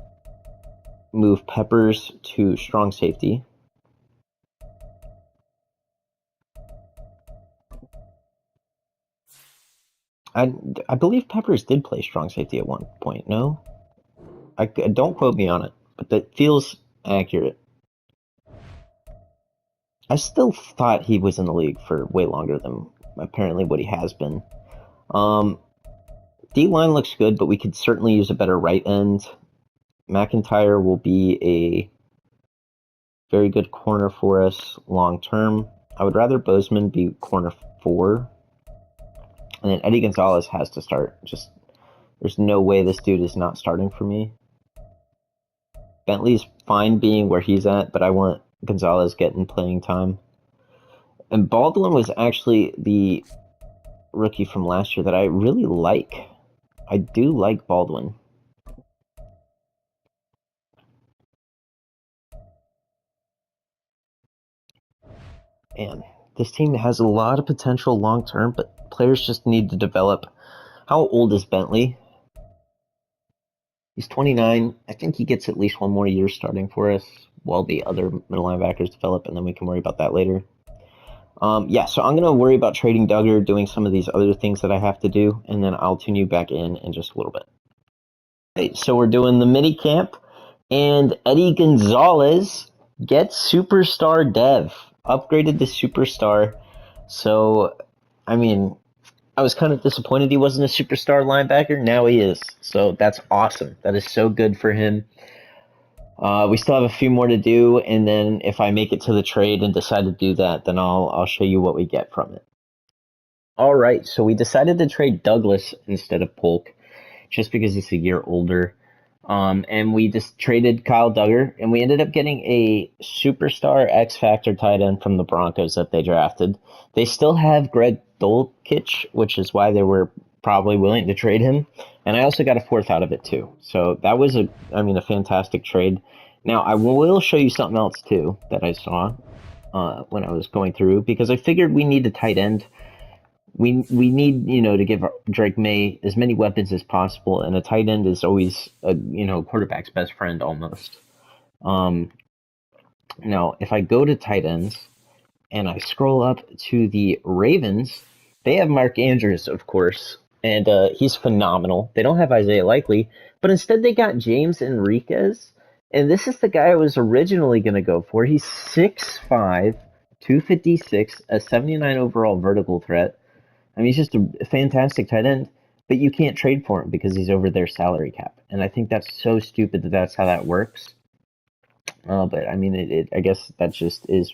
A: Move Peppers to strong safety. I believe Peppers did play strong safety at one point, no? Don't quote me on it, but that feels accurate. I still thought he was in the league for way longer than apparently what he has been. D-line looks good, but we could certainly use a better right end. McIntyre will be a very good corner for us long term. I would rather Bozeman be corner 4. And then Eddie Gonzalez has to start. There's no way this dude is not starting for me. Bentley's fine being where he's at, but I want Gonzalez getting playing time. And Baldwin was actually the rookie from last year that I really like. I do like Baldwin. Man, this team has a lot of potential long term, but players just need to develop. How old is Bentley? He's 29. I think he gets at least one more year starting for us while the other middle linebackers develop, and then we can worry about that later. So I'm going to worry about trading Duggar, doing some of these other things that I have to do, and then I'll tune you back in just a little bit. Okay, so we're doing the mini camp, and Eddie Gonzalez gets Superstar Dev, upgraded to Superstar. So, I mean, I was kind of disappointed he wasn't a superstar linebacker. Now he is. So that's awesome. That is so good for him. We still have a few more to do, and then if I make it to the trade and decide to do that, then I'll show you what we get from it. All right, so we decided to trade Douglas instead of Polk, just because he's a year older. And we just traded Kyle Duggar, and we ended up getting a superstar X Factor tight end from the Broncos that they drafted. They still have Greg Dulcich, which is why they were probably willing to trade him. And I also got a 4th out of it too. So that was a fantastic trade. Now I will show you something else too that I saw when I was going through, because I figured we need a tight end. We need, to give Drake Maye as many weapons as possible, and a tight end is always a quarterback's best friend almost. Now if I go to tight ends and I scroll up to the Ravens, they have Mark Andrews, of course, and he's phenomenal. They don't have Isaiah Likely, but instead they got James Enriquez, and this is the guy I was originally going to go for. He's 6'5", 256, a 79 overall vertical threat. I mean, he's just a fantastic tight end, but you can't trade for him because he's over their salary cap. And I think that's so stupid that that's how that works. But I mean, I guess that just is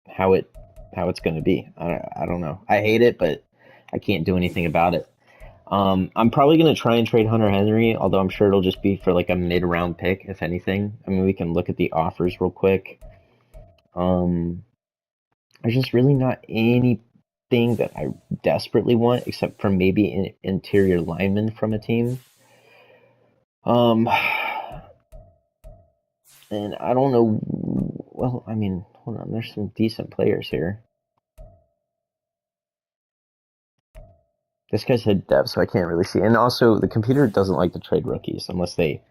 A: how it's going to be. I don't know. I hate it, but I can't do anything about it. I'm probably going to try and trade Hunter Henry, although I'm sure it'll just be for like a mid-round pick, if anything. I mean, we can look at the offers real quick. There's just really not anything that I desperately want, except for maybe an interior lineman from a team. And I don't know. Well, I mean, hold on. There's some decent players here. This guy's hit depth, so I can't really see. And also, the computer doesn't like to trade rookies unless they,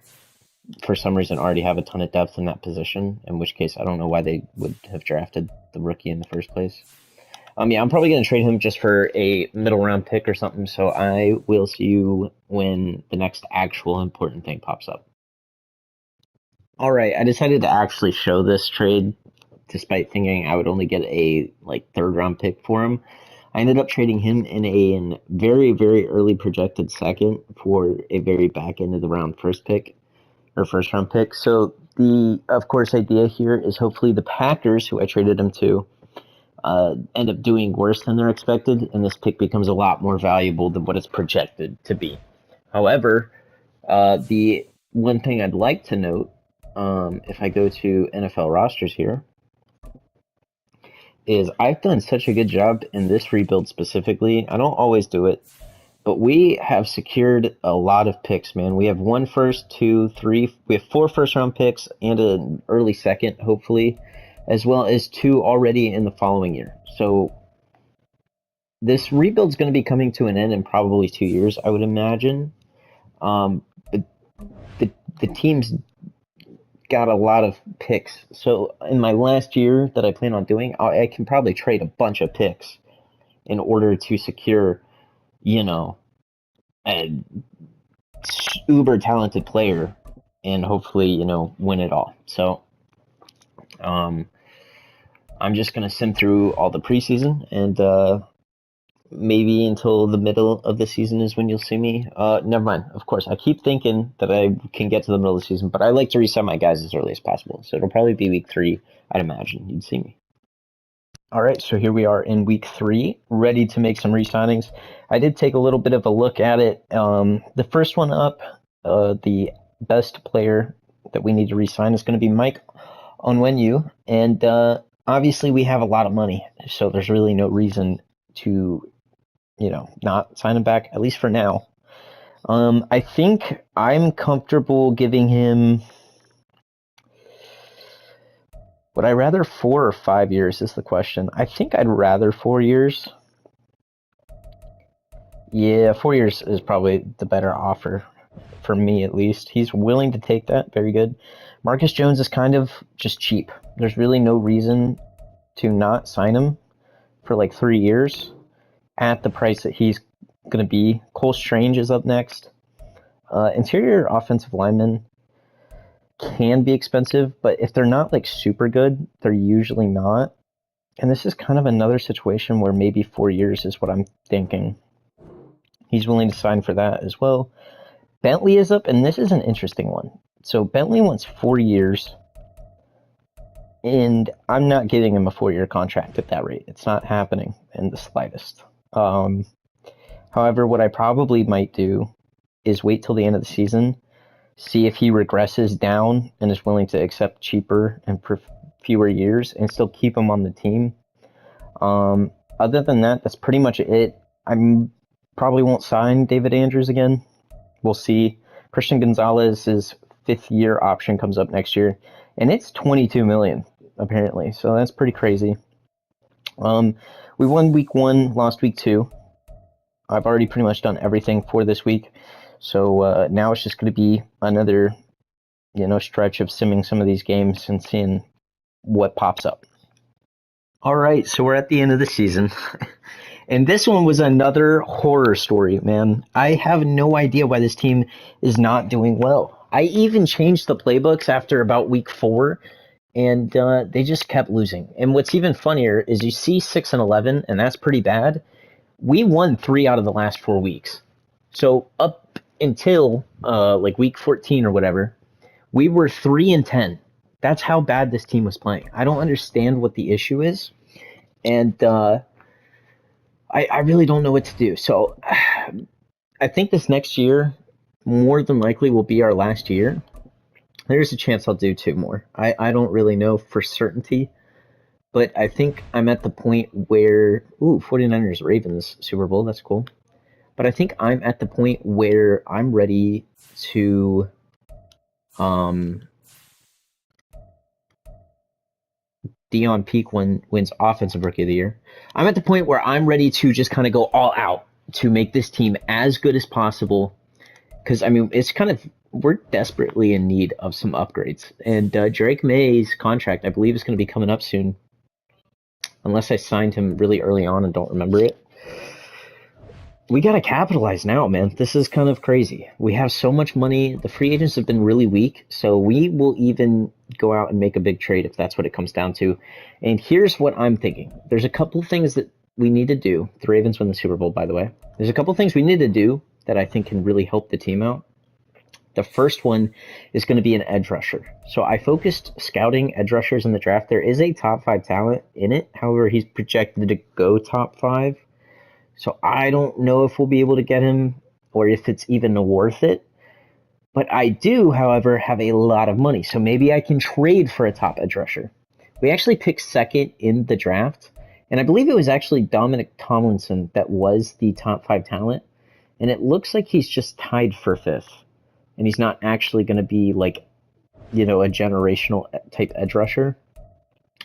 A: for some reason, already have a ton of depth in that position, in which case I don't know why they would have drafted the rookie in the first place. I'm probably going to trade him just for a middle round pick or something, so I will see you when the next actual important thing pops up. All right, I decided to actually show this trade, despite thinking I would only get a 3rd round pick for him. I ended up trading him in a very, very early projected 2nd for a very back end of the round first round pick. So the, of course, idea here is hopefully the Packers, who I traded him to, end up doing worse than they're expected, and this pick becomes a lot more valuable than what it's projected to be. However, the one thing I'd like to note, if I go to NFL rosters here, is I've done such a good job in this rebuild specifically. I don't always do it, but we have secured a lot of picks, man. We have one first, two, three. We have 4 first-round picks and an early second, hopefully, as well as 2 already in the following year. So this rebuild's going to be coming to an end in probably 2 years, I would imagine. But the team's got a lot of picks. So in my last year that I plan on doing, I can probably trade a bunch of picks in order to secure, you know, a uber talented player and hopefully, win it all. So I'm just going to sim through all the preseason and maybe until the middle of the season is when you'll see me. Never mind. Of course, I keep thinking that I can get to the middle of the season, but I like to reset my guys as early as possible. So it'll probably be week 3, I'd imagine. You'd see me. All right, so here we are in week 3, ready to make some re-signings. I did take a little bit of a look at it. The first one up, the best player that we need to re-sign is going to be Mike Onwenu, and obviously we have a lot of money, so there's really no reason to not sign him back, at least for now. I think I'm comfortable giving him. Would I rather 4 or 5 years is the question. I think I'd rather 4 years. Yeah, 4 years is probably the better offer for me, at least. He's willing to take that. Very good. Marcus Jones is kind of just cheap. There's really no reason to not sign him for like 3 years at the price that he's going to be. Cole Strange is up next. Interior offensive linemen can be expensive, but if they're not like super good, they're usually not. And this is kind of another situation where maybe 4 years is what I'm thinking. He's willing to sign for that as well. Bentley is up, and this is an interesting one. So Bentley wants 4 years, and I'm not giving him a 4-year contract at that rate. It's not happening in the slightest. However, what I probably might do is wait till the end of the season, see if he regresses down and is willing to accept cheaper and for fewer years and still keep him on the team. Other than that, that's pretty much it. I probably won't sign David Andrews again. We'll see. Christian Gonzalez's 5th-year option comes up next year, and it's $22 million apparently, so that's pretty crazy. We won week 1, lost week 2. I've already pretty much done everything for this week, so now it's just going to be another, stretch of simming some of these games and seeing what pops up. All right, so we're at the end of the season, and this one was another horror story, man. I have no idea why this team is not doing well. I even changed the playbooks after about week 4, and they just kept losing. And what's even funnier is you see 6-11, and that's pretty bad. We won 3 out of the last 4 weeks. So up until like week 14 or whatever, we were 3-10. That's how bad this team was playing. I don't understand what the issue is, and I really don't know what to do. So I think this next year more than likely will be our last year. There's a chance I'll do 2 more. I don't really know for certainty, but I think I'm at the point where 49ers Ravens Super Bowl, that's cool. But I think I'm at the point where I'm ready to Dion Peak wins Offensive Rookie of the Year. I'm at the point where I'm ready to just kind of go all out to make this team as good as possible. Because, it's kind of, we're desperately in need of some upgrades. And Drake May's contract, I believe, is going to be coming up soon. Unless I signed him really early on and don't remember it. We got to capitalize now, man. This is kind of crazy. We have so much money. The free agents have been really weak, so we will even go out and make a big trade if that's what it comes down to. And here's what I'm thinking. There's a couple things that we need to do. The Ravens win the Super Bowl, by the way. There's a couple things we need to do that I think can really help the team out. The first one is going to be an edge rusher. So I focused scouting edge rushers in the draft. There is a top 5 talent in it. However, he's projected to go top 5. So I don't know if we'll be able to get him or if it's even worth it. But I do, however, have a lot of money. So maybe I can trade for a top edge rusher. We actually picked 2nd in the draft. And I believe it was actually Dominic Tomlinson that was the top 5 talent. And it looks like he's just tied for 5th. And he's not actually going to be like, a generational type edge rusher,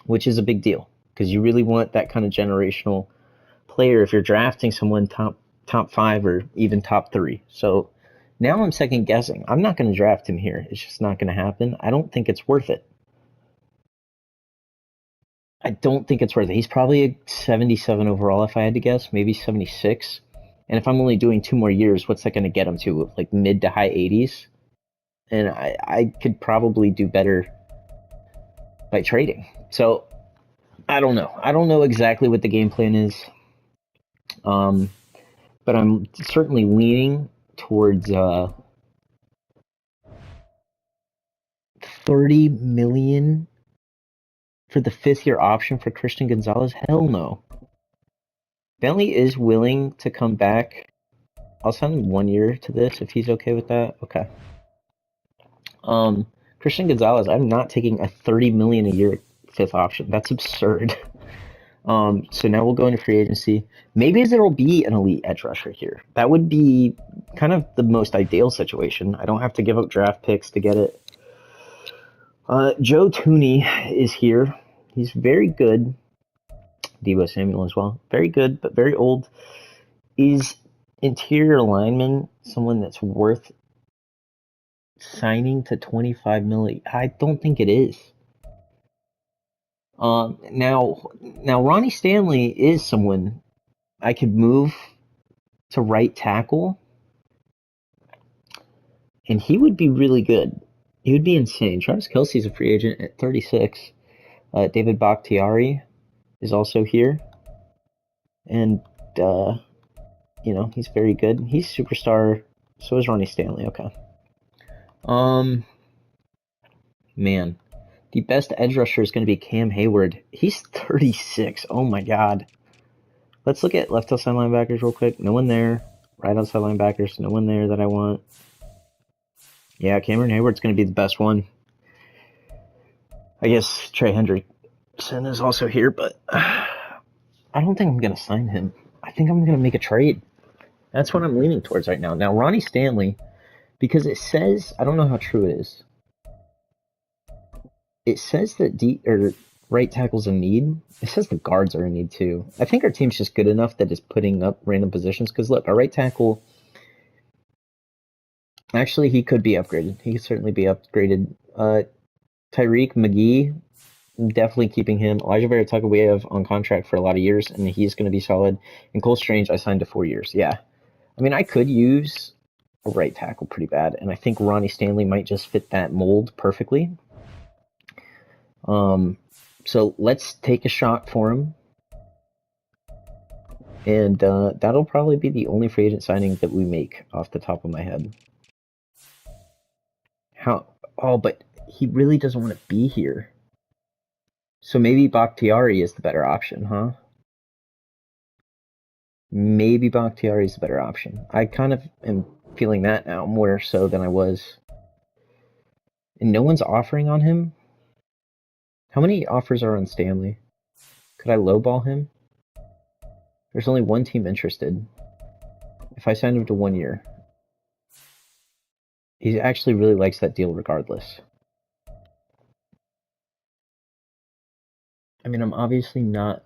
A: which is a big deal because you really want that kind of generational player if you're drafting someone top 5 or even top 3. So now I'm second guessing. I'm not going to draft him here. It's just not going to happen. I don't think it's worth it. He's probably a 77 overall if I had to guess, maybe 76. And if I'm only doing 2 more years, what's that going to get him to? Like mid to high 80s? And I could probably do better by trading. So I don't know. I don't know exactly what the game plan is. But I'm certainly leaning towards 30 million for the 5th-year option for Christian Gonzalez. Hell no. Bentley is willing to come back. I'll send him 1 year to this if he's okay with that. Okay. Christian Gonzalez, I'm not taking a 30 million a year 5th option. That's absurd. So now we'll go into free agency. Maybe there will be an elite edge rusher here. That would be kind of the most ideal situation. I don't have to give up draft picks to get it. Joe Tooney is here. He's very good. Deebo Samuel as well. Very good, but very old. Is interior lineman someone that's worth signing to 25 million? I don't think it is. Now Ronnie Stanley is someone I could move to right tackle, and he would be really good. He would be insane. Travis Kelce's a free agent at 36. David Bakhtiari is also here, and he's very good. He's superstar. So is Ronnie Stanley. Okay. Man, the best edge rusher is going to be Cam Hayward. He's 36. Oh my God. Let's look at left outside linebackers real quick. No one there. Right outside linebackers. No one there that I want. Yeah, Cameron Hayward's going to be the best one. I guess Trey Hendrickson is also here, but I don't think I'm going to sign him. I think I'm going to make a trade. That's what I'm leaning towards right now. Now, Ronnie Stanley, because it says, I don't know how true it is. It says that right tackle's a need. It says the guards are a need too. I think our team's just good enough that it's putting up random positions. Because look, our right tackle, actually, he could be upgraded. He could certainly be upgraded. Tyreek McGee, definitely keeping him. Elijah Vera Tucker we have on contract for a lot of years, and he's going to be solid. And Cole Strange, I signed to 4 years. Yeah. I mean, I could use a right tackle pretty bad, and I think Ronnie Stanley might just fit that mold perfectly. So let's take a shot for him. And that'll probably be the only free agent signing that we make off the top of my head. But he really doesn't want to be here. So maybe Bakhtiari is the better option, huh? Maybe Bakhtiari is the better option. I kind of am feeling that now more so than I was. And no one's offering on him? How many offers are on Stanley? Could I lowball him? There's only one team interested. If I sign him to 1 year. He actually really likes that deal regardless. I mean, I'm obviously not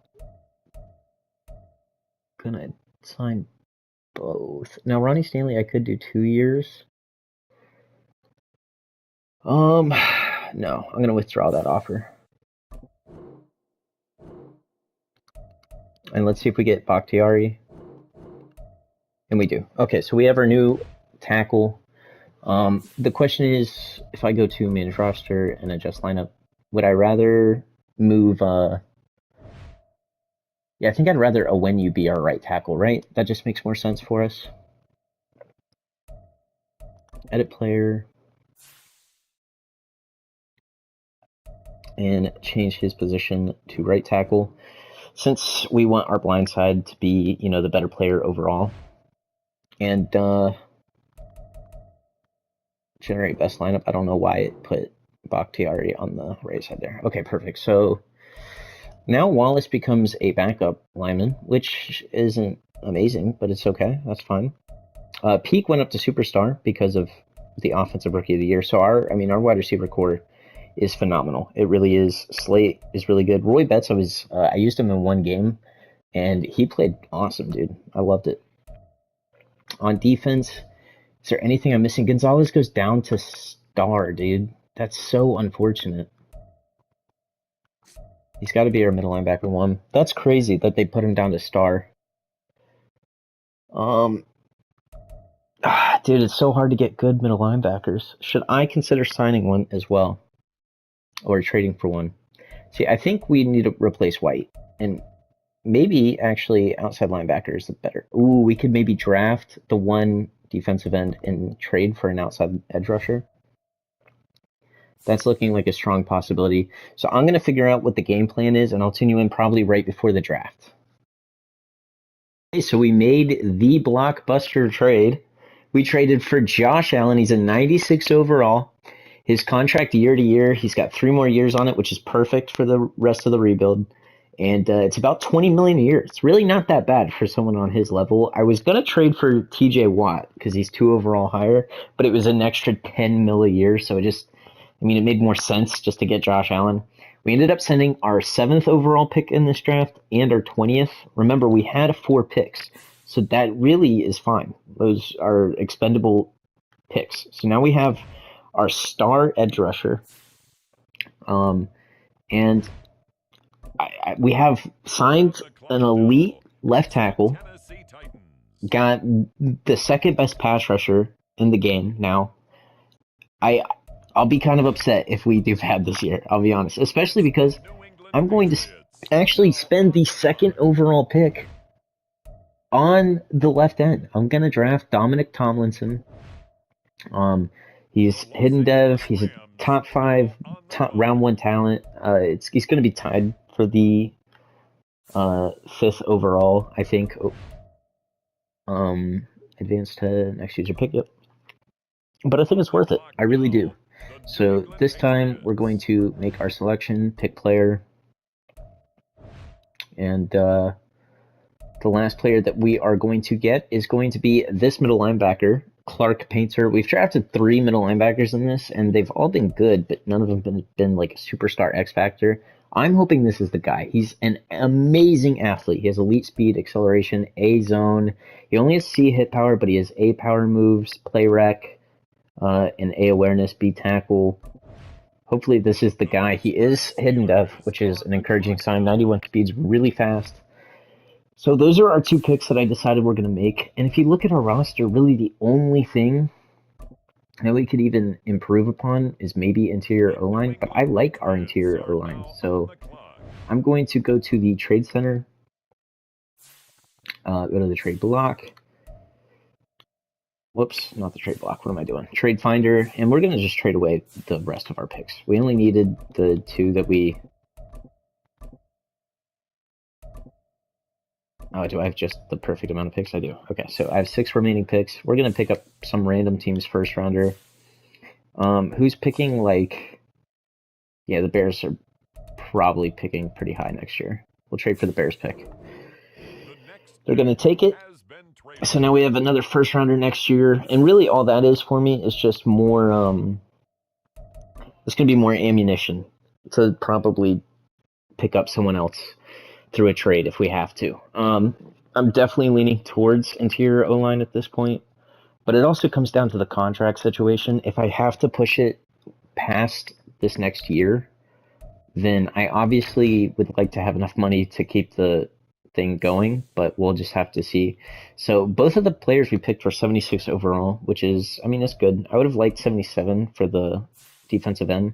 A: gonna sign both. Now, Ronnie Stanley, I could do 2 years. No, I'm gonna withdraw that offer. And let's see if we get Bakhtiari. And we do. Okay, so we have our new tackle. The question is, if I go to manage roster and adjust lineup, would I rather move? Yeah, I think I'd rather Owenu be our right tackle, right? That just makes more sense for us. Edit player. And change his position to right tackle. Since we want our blind side to be, the better player overall. And generate best lineup. I don't know why it put Bakhtiari on the right side there. Okay, perfect. So Now Wallace becomes a backup lineman, which isn't amazing, but it's okay. That's fine. Peak went up to superstar because of the offensive rookie of the year. So our wide receiver core is phenomenal. It really is. Slate is really good. Roy Betts, I used him in one game, and he played awesome, dude. I loved it. On defense, is there anything I'm missing? Gonzalez goes down to star, dude. That's so unfortunate. He's got to be our middle linebacker one. That's crazy that they put him down to star. Dude, it's so hard to get good middle linebackers. Should I consider signing one as well? Or trading for one? See, I think we need to replace White. And maybe, actually, outside linebacker is better. Ooh, we could maybe draft the one defensive end and trade for an outside edge rusher. That's looking like a strong possibility. So I'm going to figure out what the game plan is, and I'll tune you in probably right before the draft. Okay, so we made the blockbuster trade. We traded for Josh Allen. He's a 96 overall. His contract year to year, he's got 3 more years on it, which is perfect for the rest of the rebuild. And it's about $20 million a year. It's really not that bad for someone on his level. I was gonna trade for TJ Watt because he's 2 overall higher, but it was an extra $10 million a year, so it made more sense just to get Josh Allen. We ended up sending our 7th overall pick in this draft and our 20th. Remember, we had 4 picks, so that really is fine. Those are expendable picks. So now we have our star edge rusher, and we have signed an elite left tackle, got the second best pass rusher in the game now. I'll be kind of upset if we do bad this year, I'll be honest, especially because I'm going to actually spend the 2nd overall pick on the left end. I'm going to draft Dominic Tomlinson. He's hidden dev. He's a top 5, round 1 talent. He's going to be tied for the 5th overall, I think. Advance to next user pick. Yep. But I think it's worth it. I really do. So this time we're going to make our selection, pick player, and the last player that we are going to get is going to be this middle linebacker, Clark Painter. We've drafted 3 middle linebackers in this, and they've all been good, but none of them have been like a superstar X factor. I'm hoping this is the guy. He's an amazing athlete. He has elite speed, acceleration, A zone. He only has C hit power, but he has A power moves, play rec, and A awareness, B tackle. Hopefully this is the guy. He is hidden dev, which is an encouraging sign. 91 speed's really fast. So those are our 2 picks that I decided we're going to make. And if you look at our roster, really the only thing that we could even improve upon is maybe interior O-line. But I like our interior O-line. So I'm going to go to the trade center, go to the trade block. Whoops, not the trade block. What am I doing? Trade finder. And we're going to just trade away the rest of our picks. We only needed the 2 that we... Oh, do I have just the perfect amount of picks? I do. Okay, so I have 6 remaining picks. We're going to pick up some random team's first rounder. Who's picking, like... Yeah, the Bears are probably picking pretty high next year. We'll trade for the Bears pick. They're going to take it. So now we have another first rounder next year. And really all that is for me is just more... it's going to be more ammunition to probably pick up someone else through a trade if we have to. I'm definitely leaning towards interior O-line at this point, but it also comes down to the contract situation. If I have to push it past this next year, then I obviously would like to have enough money to keep the thing going, but we'll just have to see. So both of the players we picked were 76 overall, which is, that's good. I would have liked 77 for the defensive end,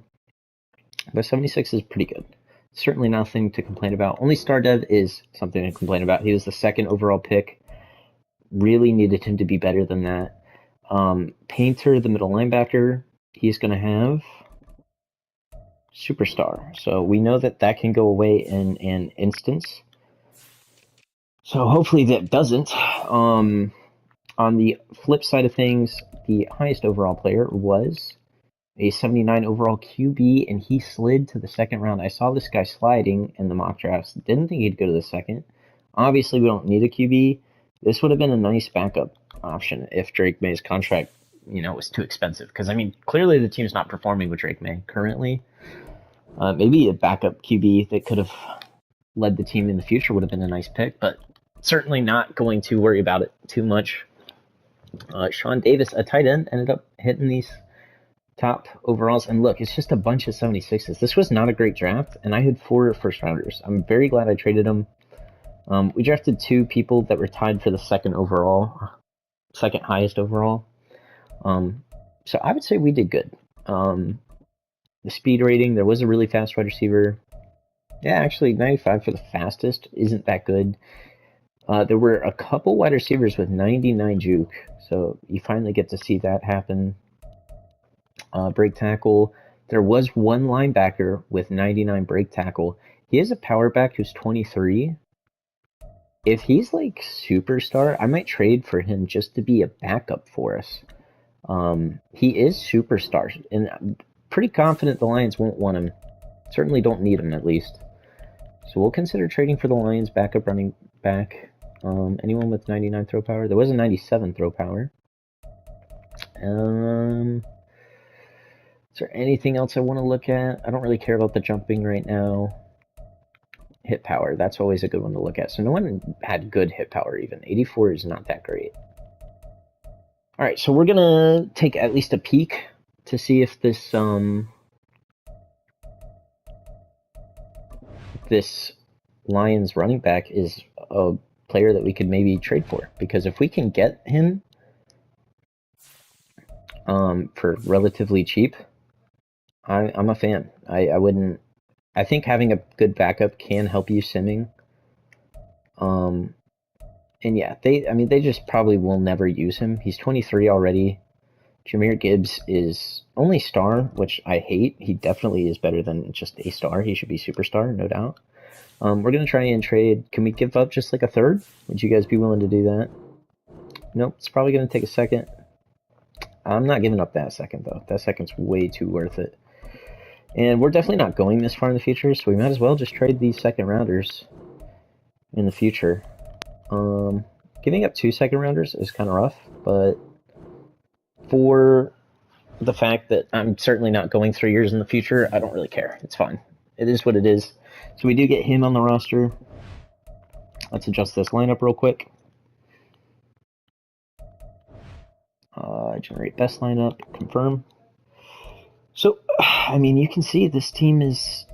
A: but 76 is pretty good. Certainly nothing to complain about. Only star dev is something to complain about. He was the 2nd overall pick. Really needed him to be better than that. Painter, the middle linebacker, he's going to have superstar. So we know that can go away in an instance. So hopefully that doesn't. On the flip side of things, the highest overall player was a 79 overall QB, and he slid to the second round. I saw this guy sliding in the mock drafts. Didn't think he'd go to the second. Obviously, we don't need a QB. This would have been a nice backup option if Drake May's contract, was too expensive. Because, I mean, clearly the team's not performing with Drake May currently. Maybe a backup QB that could have led the team in the future would have been a nice pick, but certainly not going to worry about it too much. Sean Davis, a tight end, ended up hitting these top overalls. And look, it's just a bunch of 76s. This was not a great draft, and I had 4 first rounders. I'm very glad I traded them. We drafted 2 people that were tied for the second highest overall. So I would say we did good. The speed rating, there was a really fast wide receiver. Yeah, actually, 95 for the fastest isn't that good. There were a couple wide receivers with 99 juke, so you finally get to see that happen. Break tackle. There was one linebacker with 99 break tackle. He has a power back who's 23. If he's like superstar, I might trade for him just to be a backup for us. He is superstar, and I'm pretty confident the Lions won't want him. Certainly don't need him, at least. So we'll consider trading for the Lions backup running back. Anyone with 99 throw power? There was a 97 throw power. Is there anything else I want to look at? I don't really care about the jumping right now. Hit power, that's always a good one to look at. So no one had good hit power even. 84 is not that great. Alright, so we're gonna take at least a peek to see if this Lions running back is a player that we could maybe trade for. Because if we can get him for relatively cheap, I'm a fan. I think having a good backup can help you simming. And yeah, they just probably will never use him. He's 23 already. Jahmyr Gibbs is only star, which I hate. He definitely is better than just a star. He should be superstar, no doubt. We're going to try and trade. Can we give up just like a third? Would you guys be willing to do that? Nope, it's probably going to take a second. I'm not giving up that second, though. That second's way too worth it. And we're definitely not going this far in the future, so we might as well just trade these second rounders in the future. Giving up 2 second rounders is kind of rough, but for the fact that I'm certainly not going 3 years in the future, I don't really care. It's fine. It is what it is. So we do get him on the roster. Let's adjust this lineup real quick. Generate best lineup, confirm. So, I mean, you can see this team is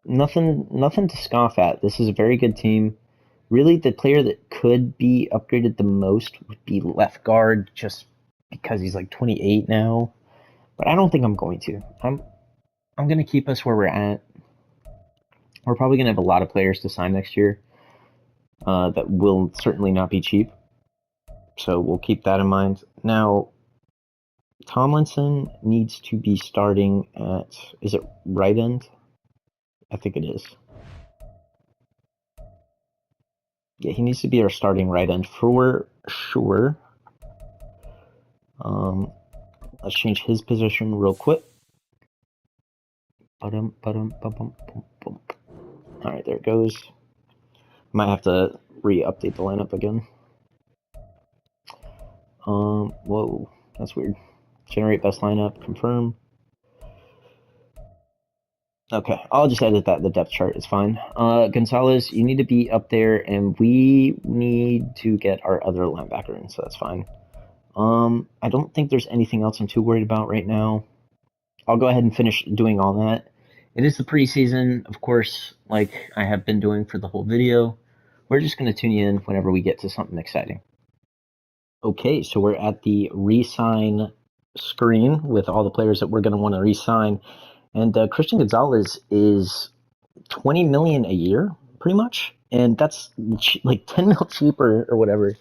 A: nothing to scoff at. This is a very good team. Really, the player that could be upgraded the most would be left guard, just because he's like 28 now. But I don't think I'm going to. I'm going to keep us where we're at. We're probably going to have a lot of players to sign next year that will certainly not be cheap. So we'll keep that in mind. Now, Tomlinson needs to be starting at, is it right end? I think it is. Yeah, he needs to be our starting right end for sure. Let's change his position real quick. Alright, there it goes. Might have to re-update the lineup again. Whoa, that's weird. Generate best lineup, confirm. Okay, I'll just edit that. The depth chart is fine. Gonzalez, you need to be up there, and we need to get our other linebacker in, so that's fine. I don't think there's anything else I'm too worried about right now. I'll go ahead and finish doing all that. It is the preseason, of course, like I have been doing for the whole video. We're just going to tune you in whenever we get to something exciting. Okay, so we're at the re-sign screen with all the players that we're going to want to re-sign. And Christian Gonzalez is $20 million a year, pretty much. And that's like $10 million cheaper or whatever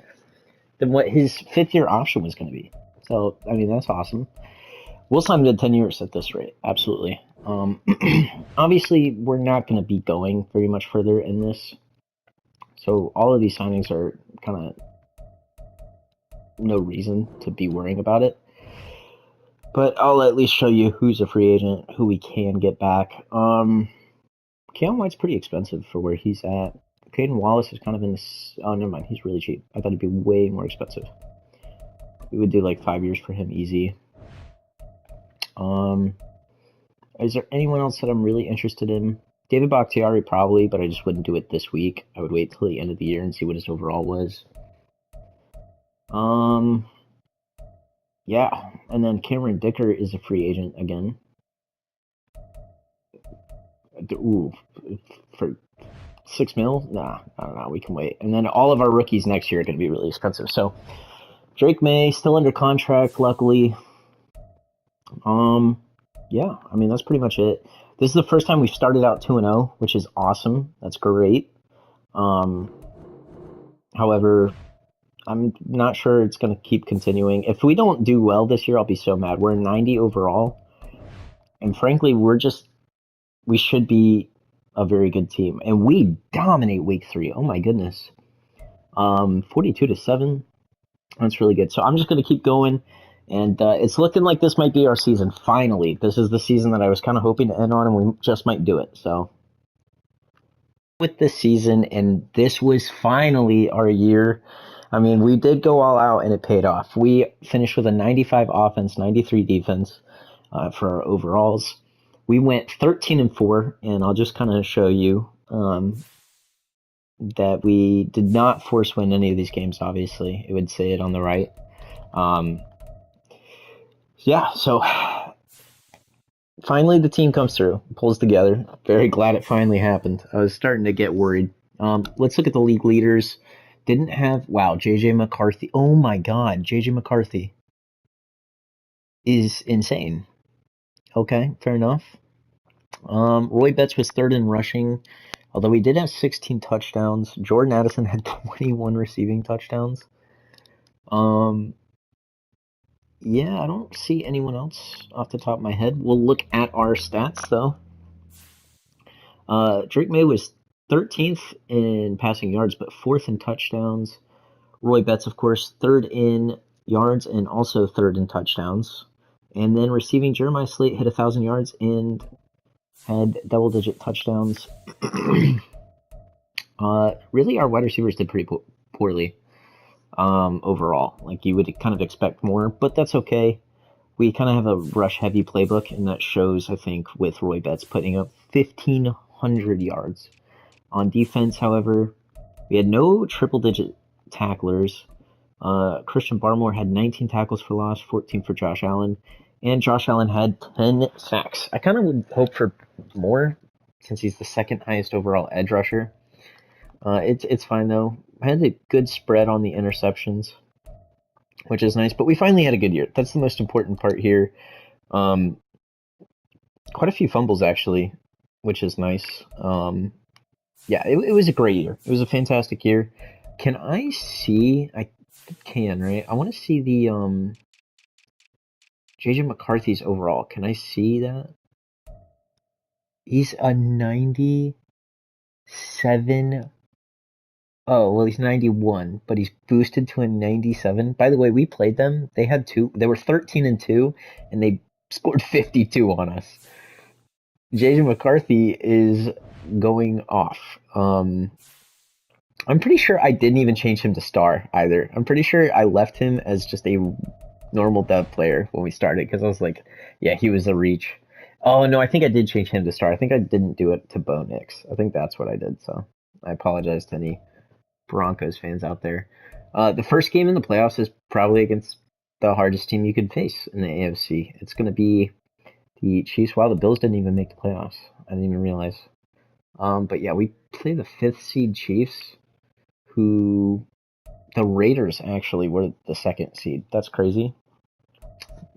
A: than what his 5th-year option was going to be. So, I mean, that's awesome. We'll sign him to 10 years at this rate, absolutely. Obviously, we're not going to be going very much further in this. So all of these signings are kind of no reason to be worrying about it. But I'll at least show you who's a free agent, who we can get back. Cam White's pretty expensive for where he's at. Caden Wallace is kind of in this. Oh, never mind. He's really cheap. I thought he'd be way more expensive. We would do like 5 years for him easy. Is there anyone else that I'm really interested in? David Bakhtiari probably, but I just wouldn't do it this week. I would wait till the end of the year and see what his overall was. Yeah, and then Cameron Dicker is a free agent again. Ooh, for $6 million? Nah, I don't know. We can wait. And then all of our rookies next year are going to be really expensive. So Drake Maye still under contract, luckily. Yeah, I mean that's pretty much it. This is the first time we've started out 2-0, which is awesome. That's great. However, I'm not sure it's going to keep continuing. If we don't do well this year, I'll be so mad. We're 90 overall, and frankly, we should be a very good team, and we dominate week 3. Oh my goodness, 42-7. That's really good. So I'm just going to keep going, and it's looking like this might be our season. Finally, this is the season that I was kind of hoping to end on, and we just might do it. So with this season, and this was finally our year. I mean, we did go all out, and it paid off. We finished with a 95 offense, 93 defense for our overalls. We went 13-4, and I'll just kind of show you that we did not force win any of these games. Obviously, it would say it on the right. Yeah, so finally the team comes through, pulls together. Very glad it finally happened. I was starting to get worried. Let's look at the league leaders. Didn't have, wow, JJ McCarthy. Oh my God, JJ McCarthy is insane. Okay, fair enough. Roy Betts was third in rushing, although he did have 16 touchdowns. Jordan Addison had 21 receiving touchdowns. Yeah, I don't see anyone else off the top of my head. We'll look at our stats, though. Drake Maye was 13th in passing yards, but 4th in touchdowns. Roy Betts, of course, 3rd in yards and also 3rd in touchdowns. And then receiving, Jeremiah Slate hit 1,000 yards and had double-digit touchdowns. Really, our wide receivers did pretty poorly overall. Like, you would kind of expect more, but that's okay. We kind of have a rush-heavy playbook, and that shows, I think, with Roy Betts putting up 1,500 yards. On defense, however, we had no triple-digit tacklers. Christian Barmore had 19 tackles for loss, 14 for Josh Allen, and Josh Allen had 10 sacks. I kind of would hope for more, since he's the second highest overall edge rusher. It's fine, though. I had a good spread on the interceptions, which is nice, but we finally had a good year. That's the most important part here. Quite a few fumbles, actually, which is nice. Yeah, it was a great year. It was a fantastic year. Can I see? I can, right? I want to see the JJ McCarthy's overall. Can I see that? He's a 97. Oh, well, he's 91, but he's boosted to a 97. By the way, we played them. They had two. They were 13-2, and they scored 52 on us. JJ McCarthy is going off. I'm pretty sure I didn't even change him to star either. I'm pretty sure I left him as just a normal dev player when we started because I was like, yeah, he was a reach. Oh, no, I think I did change him to star. I think I didn't do it to Bo Nix. I think that's what I did, so I apologize to any Broncos fans out there. The first game in the playoffs is probably against the hardest team you could face in the AFC. It's going to be the Chiefs. Wow, the Bills didn't even make the playoffs. I didn't even realize. But yeah, we play the 5th seed Chiefs, who the Raiders actually were the 2nd seed. That's crazy.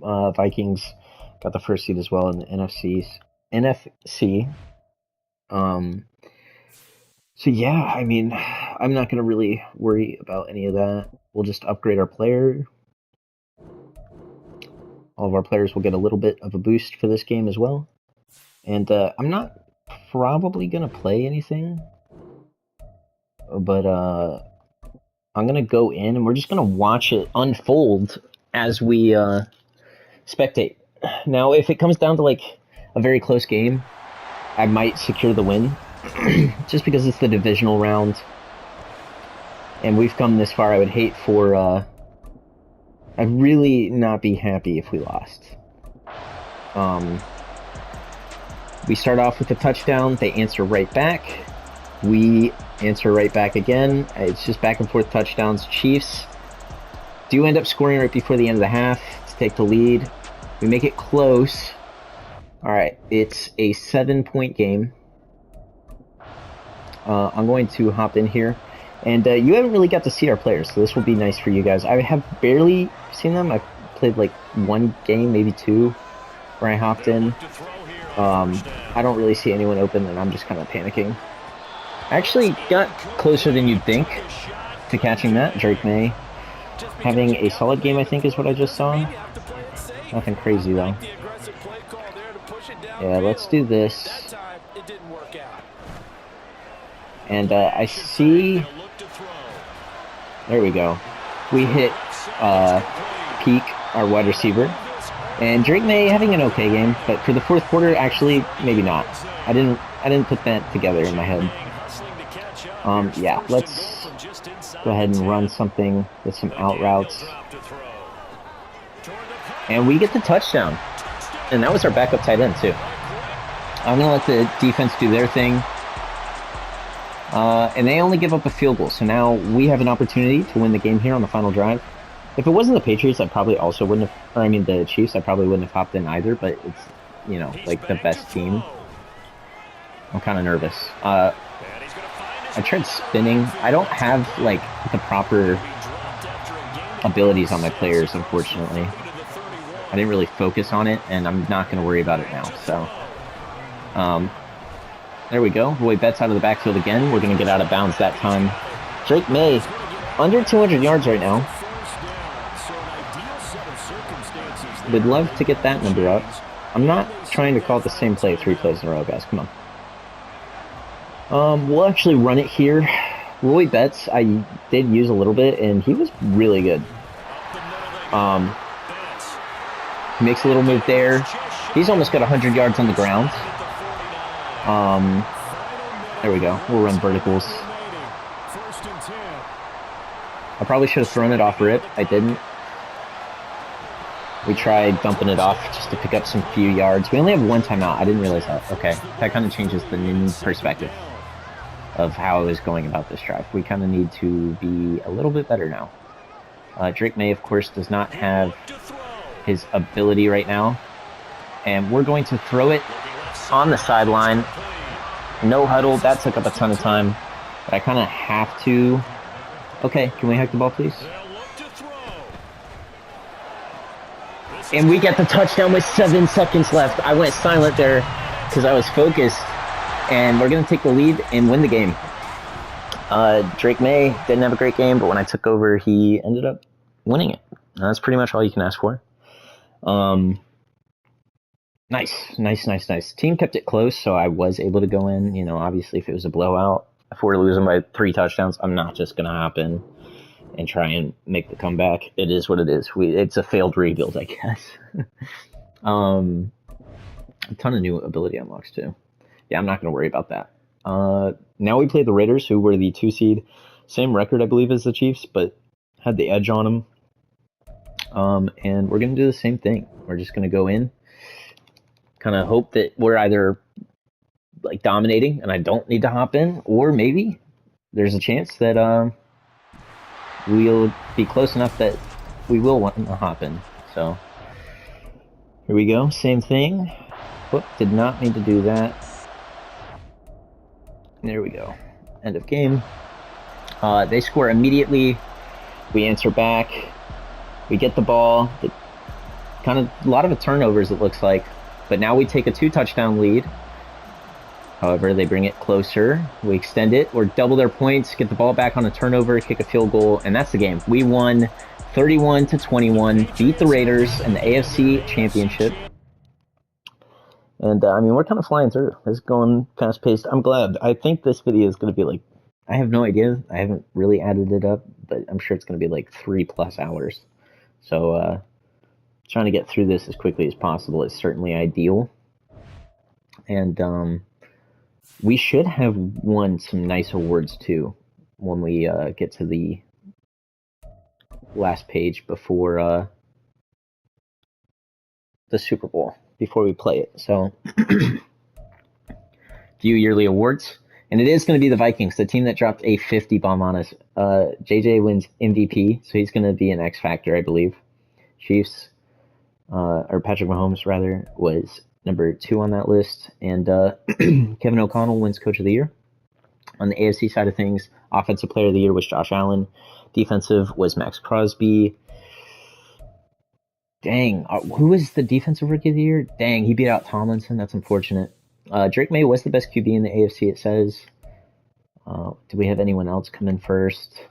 A: Vikings got the 1st seed as well in the NFC. So yeah, I mean, I'm not gonna really worry about any of that. We'll just upgrade our player. All of our players will get a little bit of a boost for this game as well. And I'm not probably gonna play anything, but I'm gonna go in and we're just gonna watch it unfold as we spectate. Now, if it comes down to, like, a very close game, I might secure the win. Just because it's the divisional round. And we've come this far, I would hate for, I'd really not be happy if we lost. We start off with a touchdown, they answer right back. We answer right back again. It's just back and forth touchdowns. Chiefs do end up scoring right before the end of the half to take the lead. We make it close. Alright, it's a 7-point game. I'm going to hop in here. And you haven't really got to see our players, so this will be nice for you guys. I have barely seen them. I've played like one game, maybe two, where I hopped in. I don't really see anyone open, and I'm just kind of panicking. I actually got closer than you'd think to catching that. Drake Maye having a solid game, I think, is what I just saw. Nothing crazy, though. Yeah, let's do this. And I see... There we go. We hit Peak, our wide receiver. And Drake Maye having an okay game, but for the fourth quarter, actually, maybe not. I didn't put that together in my head. Yeah, let's go ahead and run something with some out routes. And we get the touchdown. And that was our backup tight end, too. I'm going to let the defense do their thing. And they only give up a field goal, so now we have an opportunity to win the game here on the final drive. If it wasn't the Patriots, I probably also wouldn't have, or I mean the Chiefs, I probably wouldn't have hopped in either, but it's, you know, like the best team. I'm kind of nervous. I tried spinning. I don't have, like, the proper abilities on my players, unfortunately. I didn't really focus on it, and I'm not going to worry about it now, so. There we go. Roy Betts out of the backfield again. We're going to get out of bounds that time. Drake Maye, under 200 yards right now. Would love to get that number up. I'm not trying to call it the same play 3 plays in a row, guys. Come on. We'll actually run it here. Roy Betts, I did use a little bit, and he was really good. He makes a little move there. He's almost got 100 yards on the ground. There we go. We'll run verticals. I probably should have thrown it off rip. I didn't. We tried dumping it off just to pick up some few yards. We only have one timeout. I didn't realize that. Okay. That kind of changes the perspective of how I was going about this drive. We kind of need to be a little bit better now. Drake Maye, of course, does not have his ability right now. And we're going to throw it on the sideline. No huddle. That took up a ton of time. But I kind of have to. Okay, can we hack the ball, please? And we get the touchdown with 7 seconds left. I went silent there because I was focused. And we're going to take the lead and win the game. Drake Maye didn't have a great game, but when I took over, he ended up winning it. And that's pretty much all you can ask for. Nice. Team kept it close, so I was able to go in. You know, obviously, if it was a blowout, if we're losing by 3 touchdowns, I'm not just going to hop in and try and make the comeback. It is what it is. It's a failed rebuild, I guess. A ton of new ability unlocks, too. Yeah, I'm not going to worry about that. Now we play the Raiders, who were the 2 seed. Same record, I believe, as the Chiefs, but had the edge on them. And we're going to do the same thing. We're just going to go in, kind of hope that we're either like dominating and I don't need to hop in, or maybe there's a chance that we'll be close enough that we will want to hop in. So here we go, same thing. Whoop, did not need to do that. There we go. End of game. They score immediately. We answer back. We get the ball. Kind of a lot of turnovers, it looks like. But now we take a 2-touchdown lead. However, they bring it closer. We extend it. We're double their points. Get the ball back on a turnover. Kick a field goal. And that's the game. We won 31-21. Beat the Raiders in the AFC Championship. And, I mean, we're kind of flying through. It's going fast-paced. I'm glad. I think this video is going to be like, I have no idea. I haven't really added it up, but I'm sure it's going to be like 3+ hours. So, trying to get through this as quickly as possible is certainly ideal. And we should have won some nice awards too when we get to the last page before the Super Bowl, before we play it. So, few yearly awards. And it is going to be the Vikings, the team that dropped a 50 bomb on us. JJ wins MVP, so he's going to be an X Factor, I believe. Chiefs, or Patrick Mahomes, rather, was number 2 on that list. And Kevin O'Connell wins Coach of the Year. On the AFC side of things, Offensive Player of the Year was Josh Allen. Defensive was Max Crosby. Dang, who was the Defensive Rookie of the Year? Dang, he beat out Tomlinson. That's unfortunate. Drake Maye was the best QB in the AFC, it says. Do we have anyone else come in first?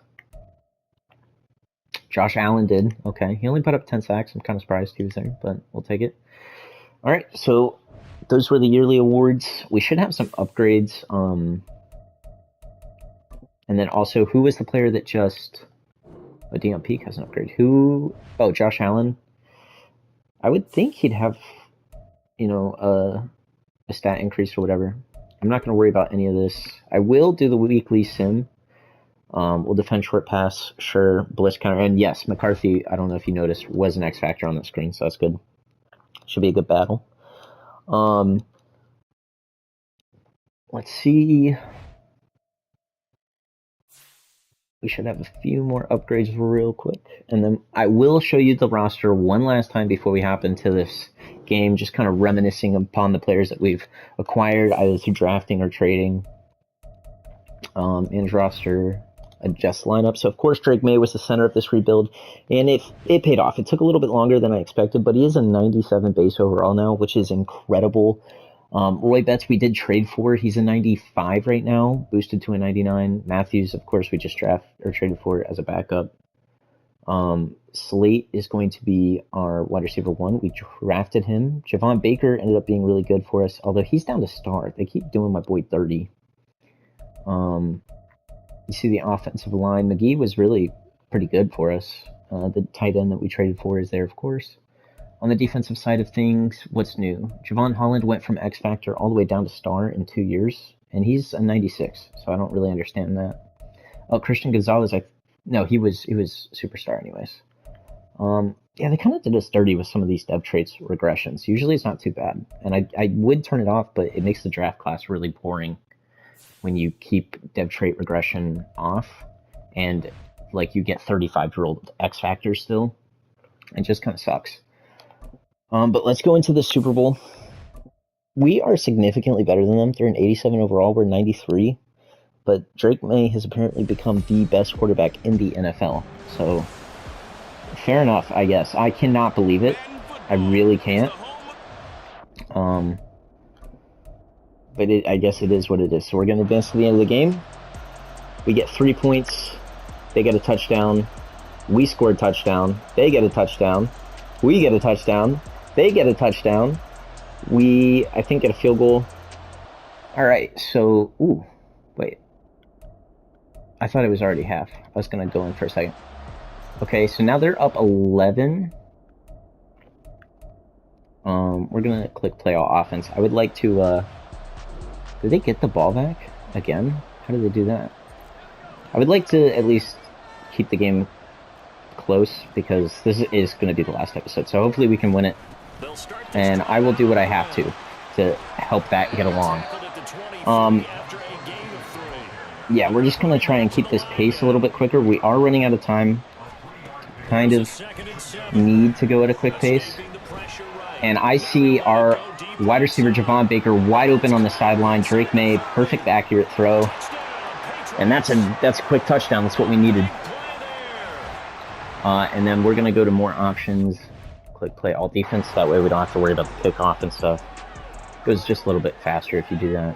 A: Josh Allen did. Okay, he only put up 10 sacks. I'm kind of surprised he was there, but we'll take it. All right, so those were the yearly awards. We should have some upgrades. And then also, who was the player that just... Oh, Deion Peak has an upgrade. Who... Oh, Josh Allen. I would think he'd have, you know, a stat increase or whatever. I'm not going to worry about any of this. I will do the weekly sim. We'll defend short pass, sure. Blitz counter, and yes, McCarthy, I don't know if you noticed, was an X Factor on the screen, so that's good. Should be a good battle. Let's see. We should have a few more upgrades real quick. And then I will show you the roster one last time before we hop into this game, just kind of reminiscing upon the players that we've acquired, either through drafting or trading. Manage roster, adjust lineup. So, of course, Drake Maye was the center of this rebuild, and it paid off. It took a little bit longer than I expected, but he is a 97 base overall now, which is incredible. Roy Betts, we did trade for. He's a 95 right now, boosted to a 99. Matthews, of course, we just traded for as a backup. Slate is going to be our wide receiver 1. We drafted him. Javon Baker ended up being really good for us, although he's down to star. They keep doing my boy 30. You see the offensive line. McGee was really pretty good for us. The tight end that we traded for is there, of course. On the defensive side of things, what's new? Javon Holland went from X Factor all the way down to star in 2 years, and he's a 96, so I don't really understand that. Oh, Christian Gonzalez, he was superstar anyways. Yeah, they kind of did us dirty with some of these dev traits regressions. Usually it's not too bad, and I would turn it off, but it makes the draft class really boring when you keep dev trait regression off, and like you get 35-year-old X Factors still. It just kind of sucks. But let's go into the Super Bowl. We are significantly better than them. They're an 87 overall. We're 93. But Drake Maye has apparently become the best quarterback in the NFL. So, fair enough, I guess. I cannot believe it. I really can't. But I guess it is what it is. So we're going to advance to the end of the game. We get 3 points. They get a touchdown. We score a touchdown. They get a touchdown. We get a touchdown. They get a touchdown. We, I think, get a field goal. All right, so, wait. I thought it was already half. I was going to go in for a second. Okay, so now they're up 11. We're going to click play all offense. I would like to, did they get the ball back again? How did they do that? I would like to at least keep the game close, because this is going to be the last episode, so hopefully we can win it, and I will do what I have to help that get along. Yeah, we're just going to try and keep this pace a little bit quicker. We are running out of time, kind of need to go at a quick pace, and I see our wide receiver Javon Baker wide open on the sideline. Drake Maye, perfect accurate throw, and that's a quick touchdown. That's what we needed. And then we're going to go to more options, click play all defense, that way we don't have to worry about the kickoff and stuff. It goes just a little bit faster if you do that.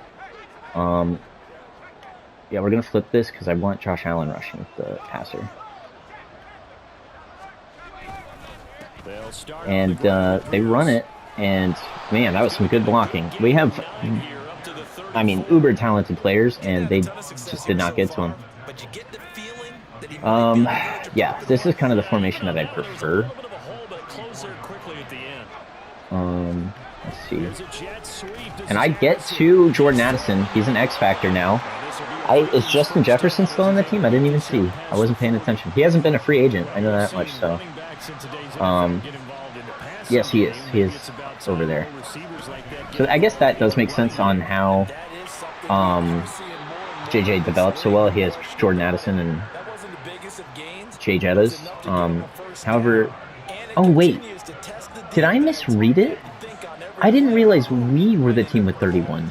A: Yeah, we're going to flip this because I want Josh Allen rushing the passer. And they run it, and man, that was some good blocking. We have, I mean, uber talented players, and they just did not get to him. Yeah, this is kind of the formation that I prefer. Let's see. And I get to Jordan Addison. He's an X Factor now. Is Justin Jefferson still on the team? I didn't even see. I wasn't paying attention. He hasn't been a free agent. I know that much, so. Yes, he is. He is over there. So I guess that does make sense on how JJ developed so well. He has Jordan Addison and Jay Jettas. However, oh wait, did I misread it? I didn't realize we were the team with 31.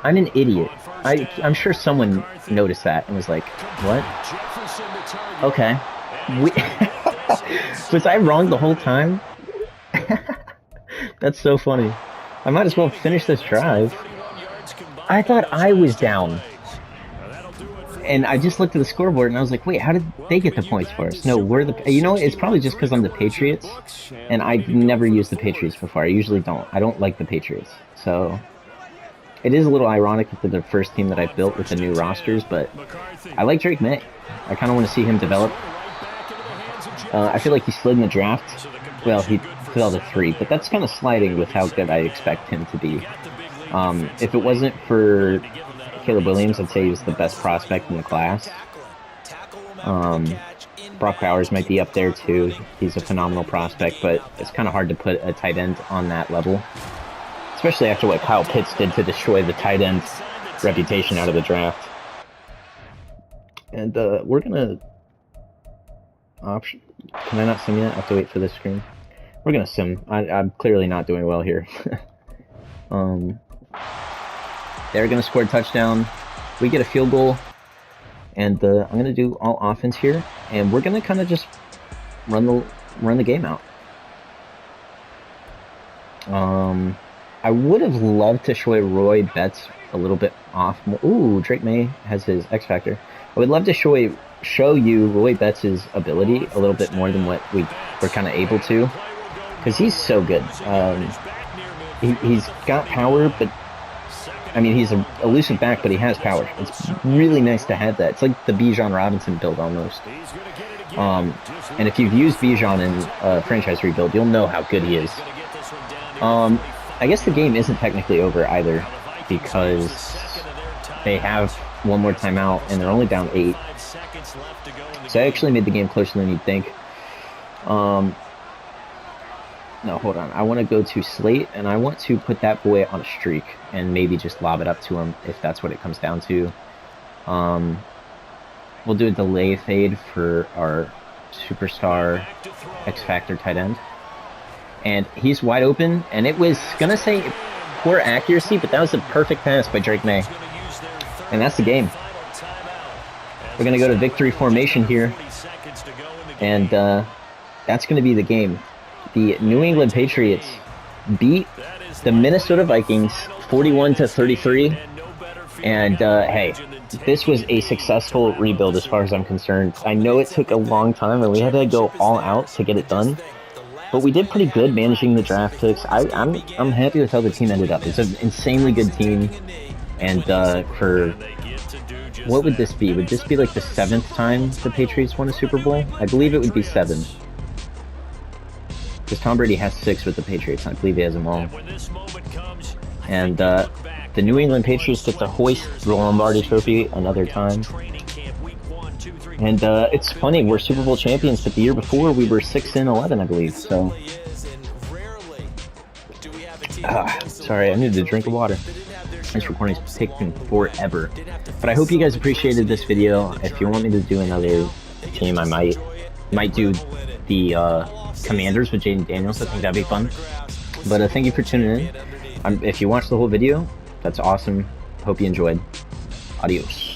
A: I'm an idiot. I'm sure someone noticed that and was like, what? Okay. Was I wrong the whole time? That's so funny. I might as well finish this drive. I thought I was down. And I just looked at the scoreboard and I was like, wait, how did they get the points for us? No, we're the... You know, it's probably just because I'm the Patriots. And I've never used the Patriots before. I usually don't. I don't like the Patriots. So... It is a little ironic that they're the first team that I've built with the new rosters, but I like Drake Maye. I kind of want to see him develop. I feel like he slid in the draft. Well, he fell to 3, but that's kind of sliding with how good I expect him to be. If it wasn't for Caleb Williams, I'd say he was the best prospect in the class. Brock Bowers might be up there too. He's a phenomenal prospect, but it's kind of hard to put a tight end on that level. Especially after what Kyle Pitts did to destroy the tight end reputation out of the draft. And we're gonna option. Can I not sim yet? I have to wait for this screen. We're gonna sim. I'm clearly not doing well here. They're gonna score a touchdown. We get a field goal, and I'm gonna do all offense here, and we're gonna kind of just run the game out. I would have loved to show Roy Betts a little bit off. Ooh, Drake Maye has his X Factor. I would love to show you Roy Betts' ability a little bit more than what we were kind of able to, because he's so good. He's got power, but I mean, he's an elusive back, but he has power. It's really nice to have that. It's like the Bijan Robinson build almost. And if you've used Bijan in franchise rebuild, you'll know how good he is. I guess the game isn't technically over either, because they have one more timeout and they're only down 8. So I actually made the game closer than you'd think. No, hold on. I want to go to Slate, and I want to put that boy on a streak and maybe just lob it up to him if that's what it comes down to. We'll do a delay fade for our superstar X Factor tight end. And he's wide open, and it was going to say poor accuracy, but that was a perfect pass by Drake Maye. And that's the game. We're going to go to victory formation here, and that's going to be the game. The New England Patriots beat the Minnesota Vikings 41-33, and hey, this was a successful rebuild as far as I'm concerned. I know it took a long time, and we had to go all out to get it done. But we did pretty good managing the draft picks. I'm happy with how the team ended up. It's an insanely good team, and for what would this be? Would this be like the 7th time the Patriots won a Super Bowl? I believe it would be 7. Because Tom Brady has 6 with the Patriots. I believe he has them all. And the New England Patriots get to hoist the Lombardi Trophy another time. And it's funny, we're Super Bowl champions, but the year before we were 6-11, I believe. So, sorry, I needed a drink of water. This recording's taking forever. But I hope you guys appreciated this video. If you want me to do another team, I might do the Commanders with Jaden Daniels. I think that'd be fun. But thank you for tuning in. If you watched the whole video, that's awesome. Hope you enjoyed. Adios.